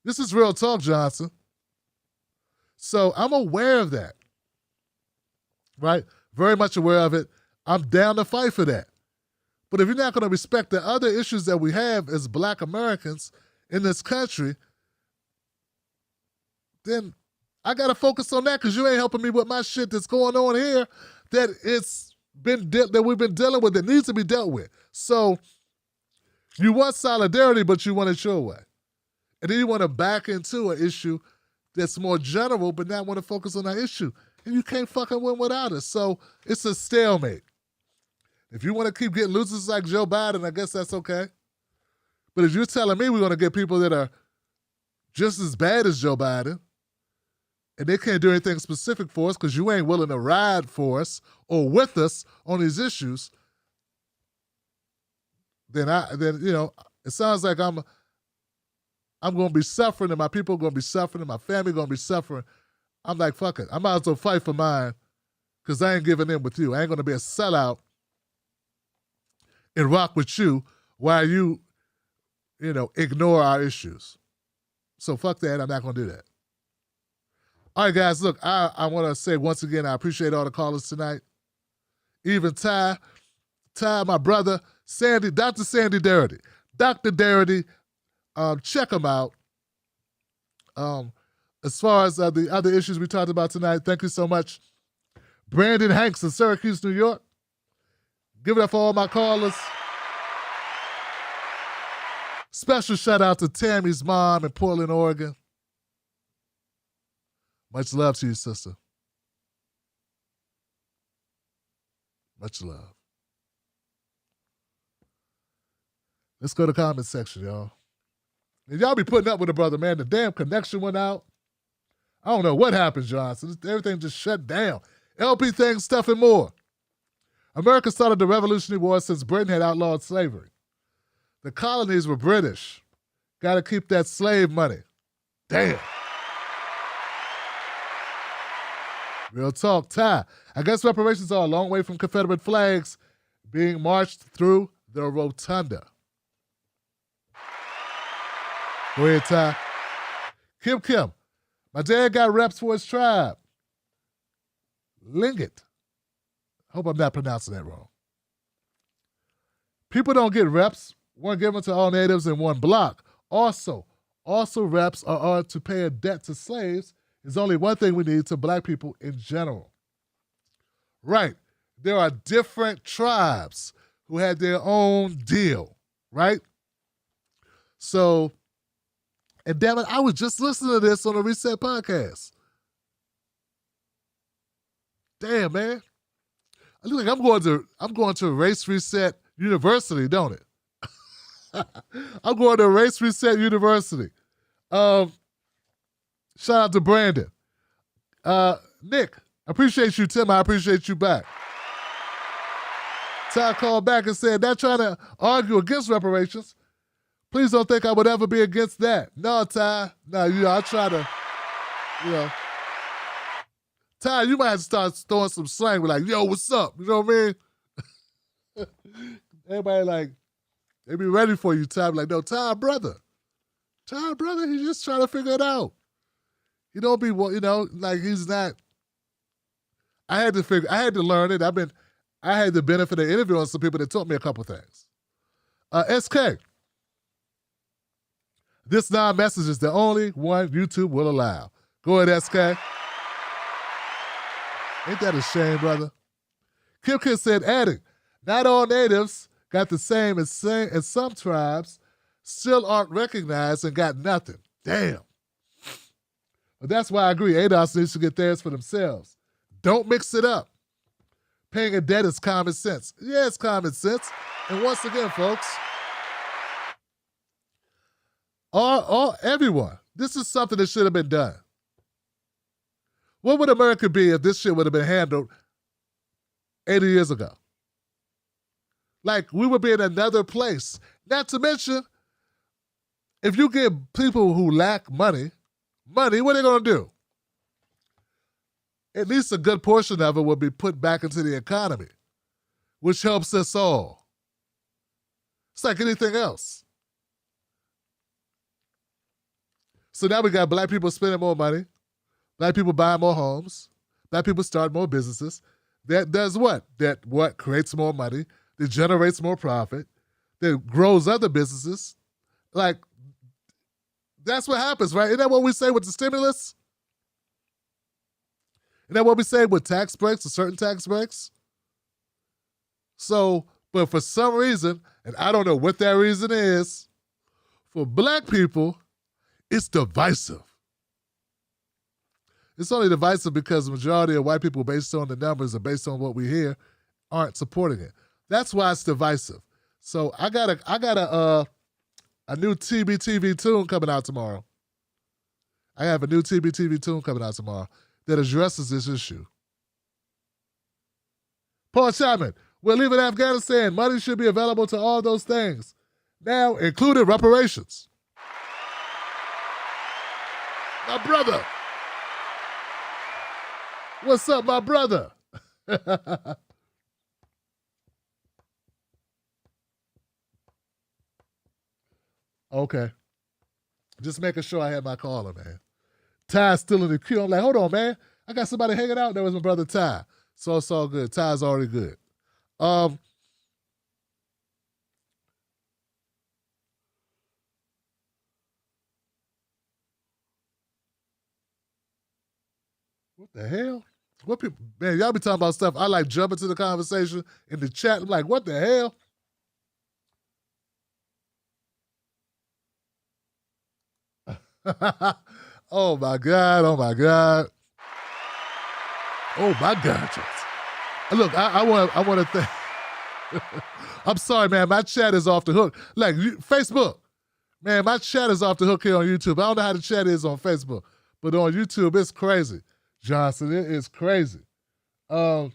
This is real talk, Johnson. So I'm aware of that, right? Very much aware of it. I'm down to fight for that. But if you're not going to respect the other issues that we have as Black Americans in this country, then I got to focus on that because you ain't helping me with my shit that's going on here that we've been dealing with, that needs to be dealt with. So you want solidarity, but you want it your way. And then you want to back into an issue that's more general, but not want to focus on that issue. And you can't fucking win without it. So it's a stalemate. If you want to keep getting losers like Joe Biden, I guess that's okay. But if you're telling me we're going to get people that are just as bad as Joe Biden, and they can't do anything specific for us because you ain't willing to ride for us or with us on these issues, then it sounds like I'm going to be suffering, and my people are going to be suffering, and my family going to be suffering. I'm like, fuck it. I might as well fight for mine because I ain't giving in with you. I ain't going to be a sellout and rock with you while you ignore our issues. So fuck that. I'm not going to do that. All right, guys, look, I want to say once again, I appreciate all the callers tonight. Even Ty, my brother, Sandy, Dr. Sandy Darity. Dr. Darity, check him out. As far as the other issues we talked about tonight, thank you so much. Brandon Hanks in Syracuse, New York. Give it up for all my callers. Special shout out to Tammy's mom in Portland, Oregon. Much love to you, sister. Much love. Let's go to the comment section, y'all. And y'all be putting up with a brother, man. The damn connection went out. I don't know what happened, Johnson. Everything just shut down. LP things, stuff, and more. America started the Revolutionary War since Britain had outlawed slavery. The colonies were British. Got to keep that slave money. Damn. Real talk, Ty. I guess reparations are a long way from Confederate flags being marched through the rotunda. Go ahead, Ty. Kim. My dad got reps for his tribe. Lingot. Hope I'm not pronouncing that wrong. People don't get reps. One given to all natives in one block. Also reps are to pay a debt to slaves. There's only one thing we need to Black people in general. Right. There are different tribes who had their own deal, right? So, and damn it, I was just listening to this on the Reset podcast. Damn, man. I look like I'm going to Race Reset University, don't it? I'm going to Race Reset University. Shout out to Brandon. Nick, appreciate you. Tim, I appreciate you back. Ty called back and said, not trying to argue against reparations. Please don't think I would ever be against that. No, Ty. No, I try to, Ty, you might have to start throwing some slang. We're like, yo, what's up? You know what I mean? Everybody they be ready for you, Ty. Like, no, Ty, brother, he's just trying to figure it out. He don't be, he's not. I had to learn it. I had the benefit of interviewing some people that taught me a couple things. SK, this non-message is the only one YouTube will allow. Go ahead, SK. Ain't that a shame, brother? Kim said, adding, not all natives got the same as some tribes still aren't recognized and got nothing. Damn. But that's why I agree. ADOS needs to get theirs for themselves. Don't mix it up. Paying a debt is common sense. Yeah, it's common sense. And once again, folks, everyone, this is something that should have been done. What would America be if this shit would have been handled 80 years ago? Like, we would be in another place. Not to mention, if you give people who lack money, what are they going to do? At least a good portion of it will be put back into the economy, which helps us all. It's like anything else. So now we got black people spending more money, black people buying more homes, black people start more businesses. That does what? That what creates more money, that generates more profit, that grows other businesses. Like, that's what happens, right? Isn't that what we say with the stimulus? Isn't that what we say with tax breaks or certain tax breaks? So, but for some reason, and I don't know what that reason is, for black people, it's divisive. It's only divisive because the majority of white people, based on the numbers and based on what we hear, aren't supporting it. That's why it's divisive. So I got a new TBTV tune coming out tomorrow. I have a new TBTV tune coming out tomorrow that addresses this issue. Paul Chapman, we're leaving Afghanistan. Money should be available to all those things, now including reparations. My brother. What's up, my brother? Okay. Just making sure I had my caller, man. Ty's still in the queue. I'm like, hold on, man. I got somebody hanging out there with my brother Ty. So it's all good. Ty's already good. What the hell? What people, man, y'all be talking about stuff. I like jump into the conversation in the chat. I'm like, what the hell? Oh my God, oh my God. Oh my God, Johnson. Look, I want to thank, I'm sorry, man, my chat is off the hook. Like, Facebook, man, my chat is off the hook here on YouTube. I don't know how the chat is on Facebook, but on YouTube, it's crazy. Johnson, it is crazy. Damn.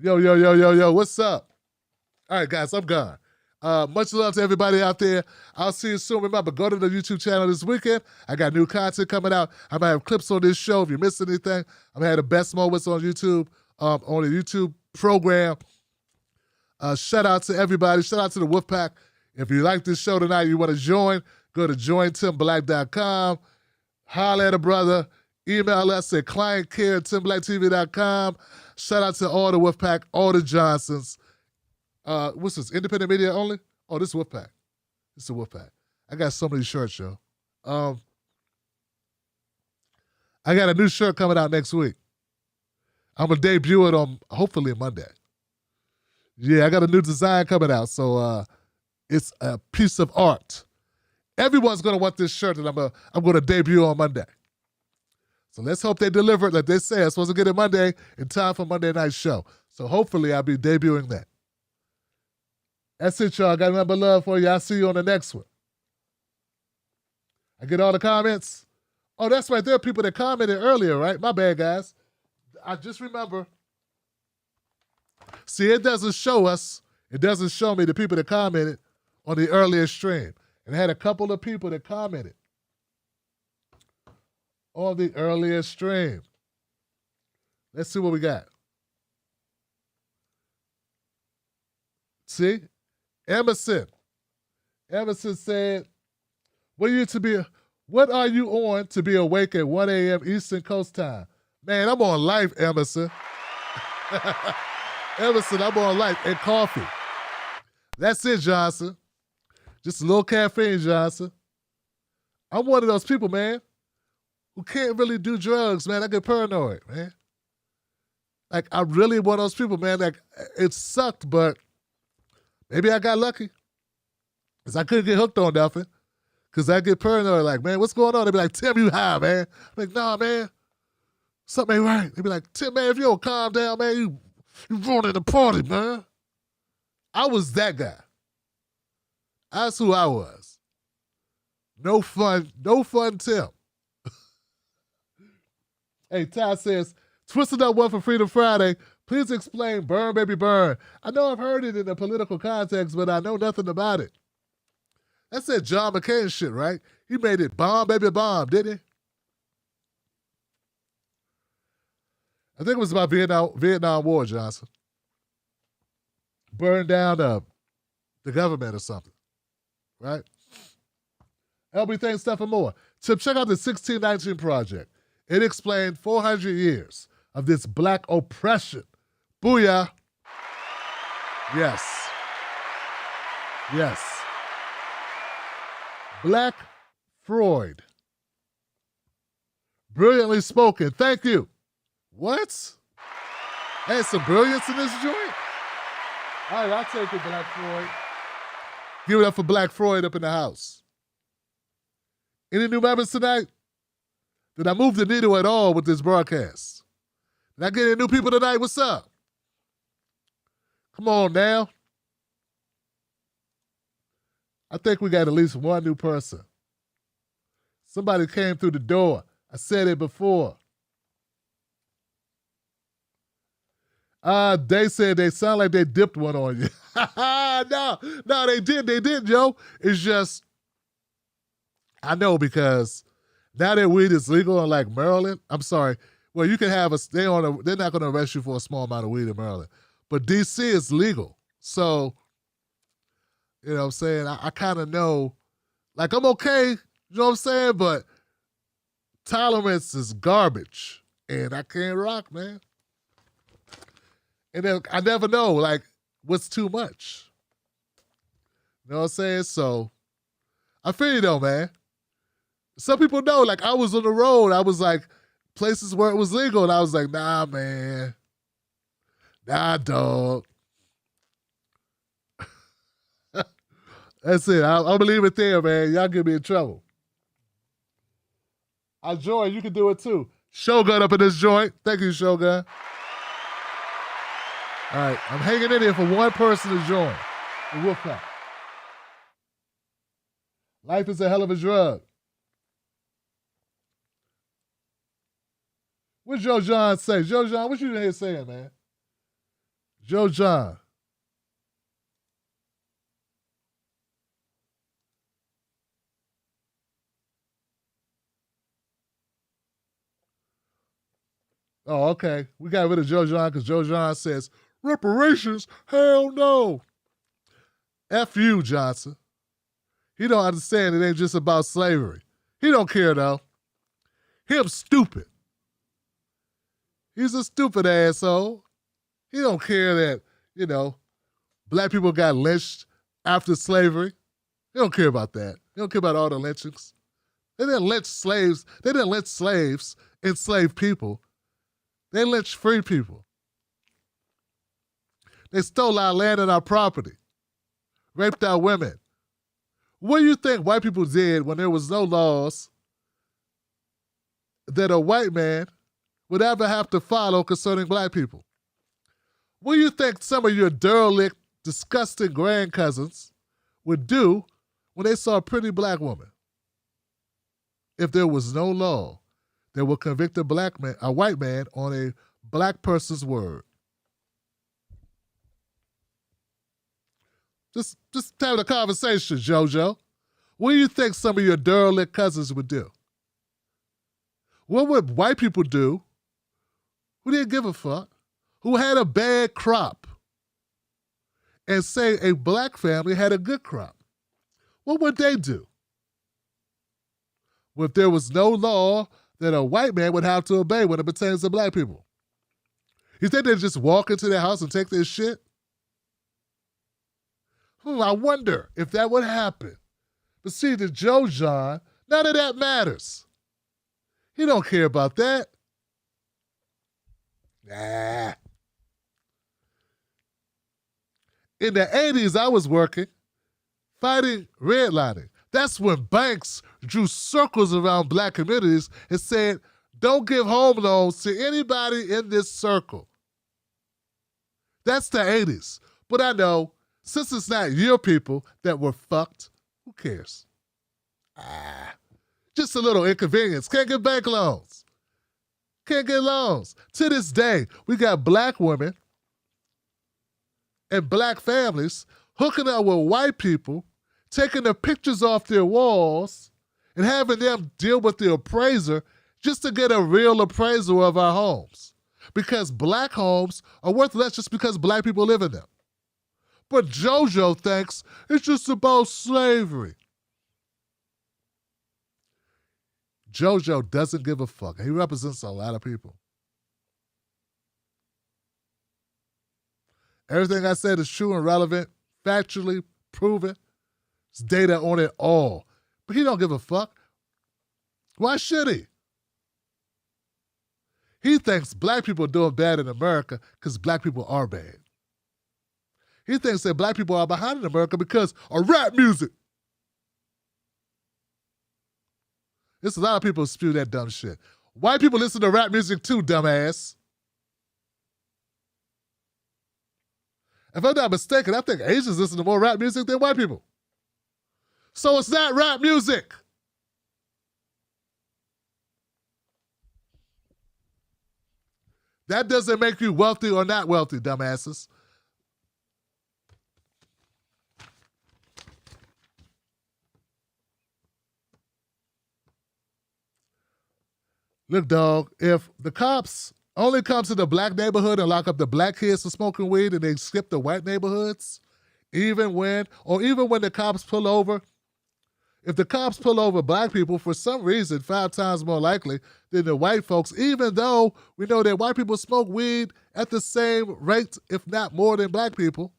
Yo, what's up? All right, guys, I'm gone. Much love to everybody out there. I'll see you soon. Remember, go to the YouTube channel this weekend. I got new content coming out. I'm going to have clips on this show. If you missed anything, I'm going to have the best moments on YouTube, on the YouTube program. Shout out to everybody. Shout out to the Wolfpack. If you like this show tonight, you want to join, go to jointimblack.com. Holler at a brother. Email us at clientcare@timbblacktv.com. Shout out to all the Wolfpack, all the Johnsons. What's this? Independent media only? Oh, this is Wolfpack. This is a Wolfpack. I got so many shirts, yo. I got a new shirt coming out next week. I'm going to debut it on hopefully Monday. Yeah, I got a new design coming out, so it's a piece of art. Everyone's going to want this shirt that I'm going to debut on Monday. So let's hope they deliver it like they say. I'm supposed to get it Monday in time for Monday night's show. So hopefully I'll be debuting that. That's it, y'all. Got nothing but love for you. I'll see you on the next one. I get all the comments? Oh, that's right. There are people that commented earlier, right? My bad, guys. I just remember. See, it doesn't show us. It doesn't show me the people that commented on the earlier stream. And I had a couple of people that commented on the earlier stream. Let's see what we got. See? Emerson said, what are you on to be awake at 1 a.m. Eastern Coast time? Man, I'm on life, Emerson. Emerson, I'm on life and coffee. That's it, Johnson. Just a little caffeine, Johnson. I'm one of those people, man, who can't really do drugs, man. I get paranoid, man. Like, I'm really one of those people, man. Like, it sucked, but maybe I got lucky. Because I couldn't get hooked on nothing. Because I get paranoid, like, man, what's going on? They be like, Tim, you high, man. I'm like, nah, man. Something ain't right. They be like, Tim, man, if you don't calm down, man, you ruining the party, man. I was that guy. That's who I was. No fun Tim. Hey, Ty says, twisted up one for Freedom Friday. Please explain burn, baby, burn. I know I've heard it in a political context, but I know nothing about it. That's that John McCain shit, right? He made it bomb, baby, bomb, didn't he? I think it was about Vietnam War, Johnson. Burn down the government or something, right? LB, thanks, stuff and more. So check out the 1619 Project. It explained 400 years of this black oppression. Booyah. Yes. Yes. Black Freud. Brilliantly spoken. Thank you. What? Hey, some brilliance in this joint? All right, I'll take it, Black Freud. Give it up for Black Freud up in the house. Any new members tonight? Did I move the needle at all with this broadcast? Did I get any new people tonight? What's up? Come on now. I think we got at least one new person. Somebody came through the door. I said it before. They said they sound like they dipped one on you. No, they did, Joe. It's just, I know because now that weed is legal in like Maryland, I'm sorry. Well, you can have they're not going to arrest you for a small amount of weed in Maryland. But DC is legal. So, you know what I'm saying? I kind of know, like I'm okay, you know what I'm saying? But tolerance is garbage. And I can't rock, man. And then I never know, like, what's too much. You know what I'm saying? So, I feel you though, man. Some people know, like, I was on the road. I was like, places where it was legal. And I was like, nah, man. Nah, dog. That's it. I'm going to leave it there, man. Y'all get me in trouble. Joy, you can do it too. Shogun up in this joint. Thank you, Shogun. All right, I'm hanging in here for one person to join. The Wolfpack. Life is a hell of a drug. What Joe John say? Joe John, what you in here saying, man? Joe John. Oh, okay. We got rid of Joe John because Joe John says, reparations? Hell no. F you, Johnson. He don't understand it ain't just about slavery. He don't care, though. Him stupid. He's a stupid asshole. He don't care that, you know, black people got lynched after slavery. He don't care about that. He don't care about all the lynchings. They didn't lynch slaves. They didn't lynch slaves, enslaved people. They lynched free people. They stole our land and our property. Raped our women. What do you think white people did when there was no laws that a white man would ever have to follow concerning black people? What do you think some of your derelict, disgusting grandcousins would do when they saw a pretty black woman? If there was no law that would convict a white man on a black person's word. Just have a conversation, JoJo. What do you think some of your derelict cousins would do? What would white people do who didn't give a fuck, who had a bad crop, and say a black family had a good crop? What would they do? Well, if there was no law that a white man would have to obey when it pertains to black people. You think they'd just walk into their house and take their shit? I wonder if that would happen. But see, to Joe John, none of that matters. He don't care about that. Nah. In the 80s, I was working, fighting redlining. That's when banks drew circles around black communities and said, don't give home loans to anybody in this circle. That's the 80s. But I know, since it's not your people that were fucked, who cares? Just a little inconvenience. Can't get bank loans. Can't get loans. To this day, we got black women and black families hooking up with white people, taking their pictures off their walls, and having them deal with the appraiser just to get a real appraisal of our homes. Because black homes are worth less just because black people live in them. But JoJo thinks it's just about slavery. JoJo doesn't give a fuck. He represents a lot of people. Everything I said is true and relevant, factually proven. There's data on it all. But he don't give a fuck. Why should he? He thinks black people are doing bad in America because black people are bad. He thinks that black people are behind in America because of rap music. There's a lot of people who spew that dumb shit. White people listen to rap music too, dumbass. If I'm not mistaken, I think Asians listen to more rap music than white people. So it's not rap music. That doesn't make you wealthy or not wealthy, dumbasses. Look, dog, if the cops only come to the black neighborhood and lock up the black kids for smoking weed and they skip the white neighborhoods, even when the cops pull over, if the cops pull over black people for some reason 5 times more likely than the white folks, even though we know that white people smoke weed at the same rate, if not more than black people,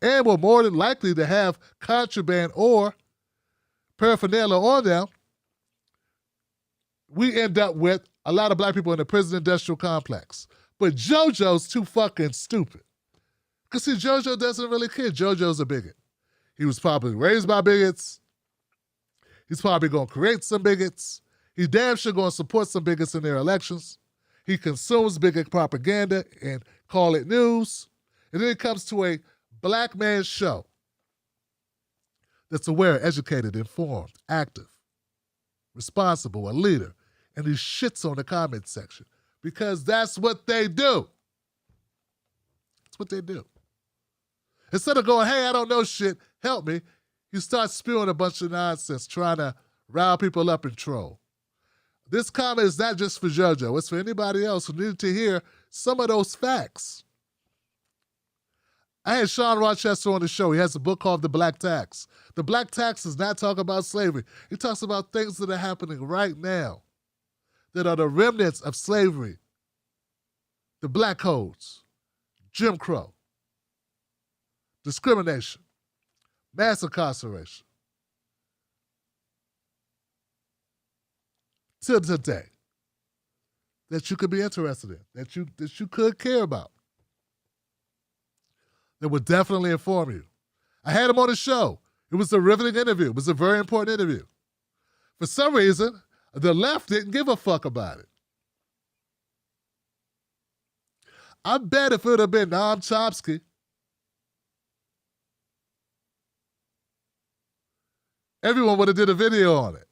and we're more than likely to have contraband or paraphernalia on them, we end up with a lot of black people in the prison industrial complex. But JoJo's too fucking stupid. Because see, JoJo doesn't really care. JoJo's a bigot. He was probably raised by bigots. He's probably going to create some bigots. He's damn sure going to support some bigots in their elections. He consumes bigot propaganda and call it news. And then it comes to a black man's show that's aware, educated, informed, active, responsible, a leader. And he shits on the comment section because that's what they do. That's what they do. Instead of going, hey, I don't know shit, help me, you start spewing a bunch of nonsense, trying to rile people up and troll. This comment is not just for JoJo, it's for anybody else who needed to hear some of those facts. I had Sean Rochester on the show. He has a book called The Black Tax. The Black Tax does not talk about slavery. He talks about things that are happening right now that are the remnants of slavery, the black codes, Jim Crow, discrimination, mass incarceration. Till today, that you could be interested in, that you could care about, that would definitely inform you. I had him on the show. It was a riveting interview. It was a very important interview. For some reason, the left didn't give a fuck about it. I bet if it would have been Noam Chomsky, everyone would have did a video on it.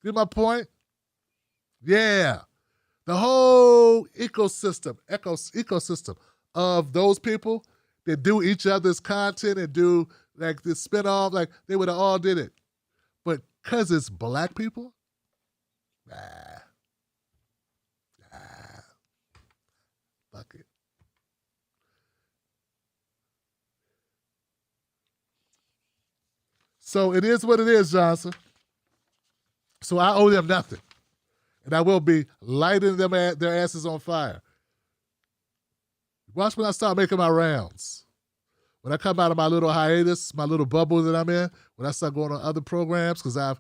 Get my point? Yeah. The whole ecosystem of those people that do each other's content and do like this spin-off, like they would have all did it. But because it's black people, fuck it. So it is what it is, Johnson. So I owe them nothing. And I will be lighting their asses on fire. Watch when I start making my rounds. When I come out of my little hiatus, my little bubble that I'm in, when I start going on other programs, because I've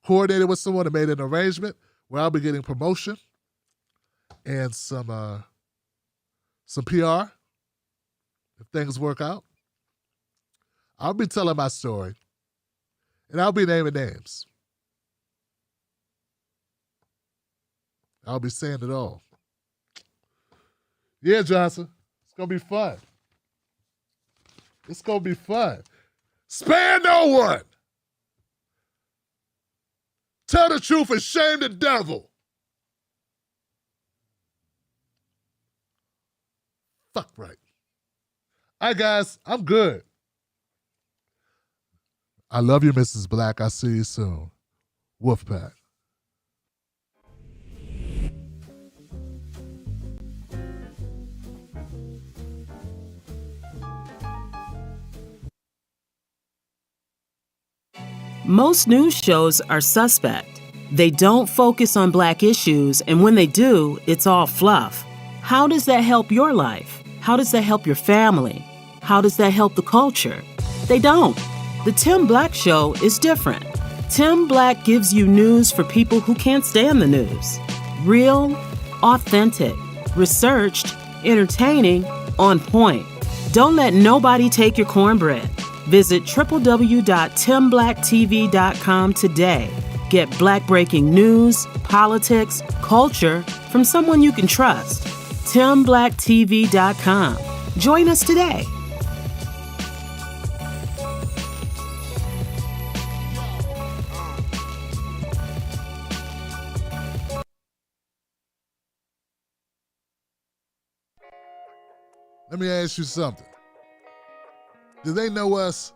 coordinated with someone and made an arrangement where I'll be getting promotion and some PR if things work out. I'll be telling my story, and I'll be naming names. I'll be saying it all. Yeah, Johnson, it's going to be fun. It's going to be fun. Spare no one. Tell the truth and shame the devil. Fuck right. All right, guys, I'm good. I love you, Mrs. Black. I'll see you soon. Wolfpack. Most news shows are suspect. They don't focus on Black issues, and when they do, it's all fluff. How does that help your life? How does that help your family? How does that help the culture? They don't. The Tim Black Show is different. Tim Black gives you news for people who can't stand the news. Real, authentic, researched, entertaining, on point. Don't let nobody take your cornbread. Visit www.timblacktv.com today. Get Black breaking news, politics, culture from someone you can trust. timblacktv.com. Join us today. Let me ask you something. Do they know us?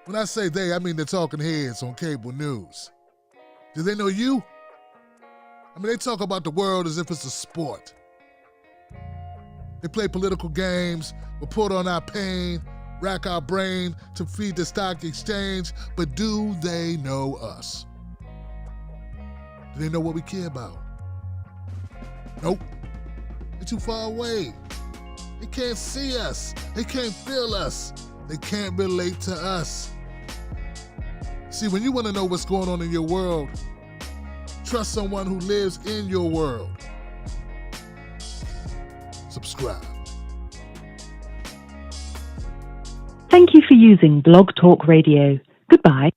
When I say they, I mean the talking heads on cable news. Do they know you? I mean, they talk about the world as if it's a sport. They play political games, report on our pain, rack our brain to feed the stock exchange, but do they know us? Do they know what we care about? Nope. They're too far away. They can't see us. They can't feel us. They can't relate to us. See, when you want to know what's going on in your world, trust someone who lives in your world. Subscribe. Thank you for using Blog Talk Radio. Goodbye.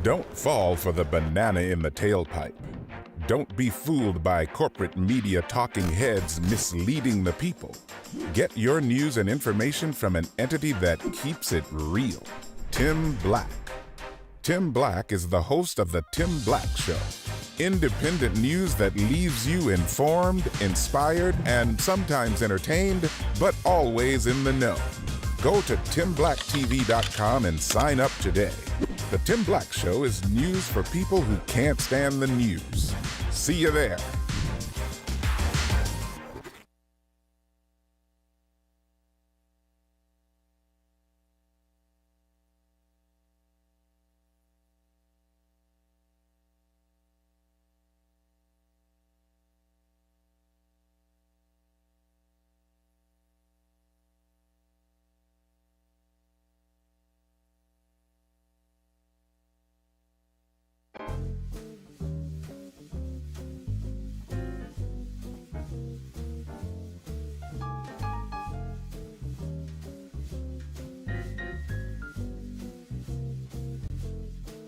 Don't fall for the banana in the tailpipe. Don't be fooled by corporate media talking heads misleading the people. Get your news and information from an entity that keeps it real. Tim Black. Tim Black is the host of The Tim Black Show. Independent news that leaves you informed, inspired, and sometimes entertained, but always in the know. Go to timblacktv.com and sign up today. The Tim Black Show is news for people who can't stand the news. See you there.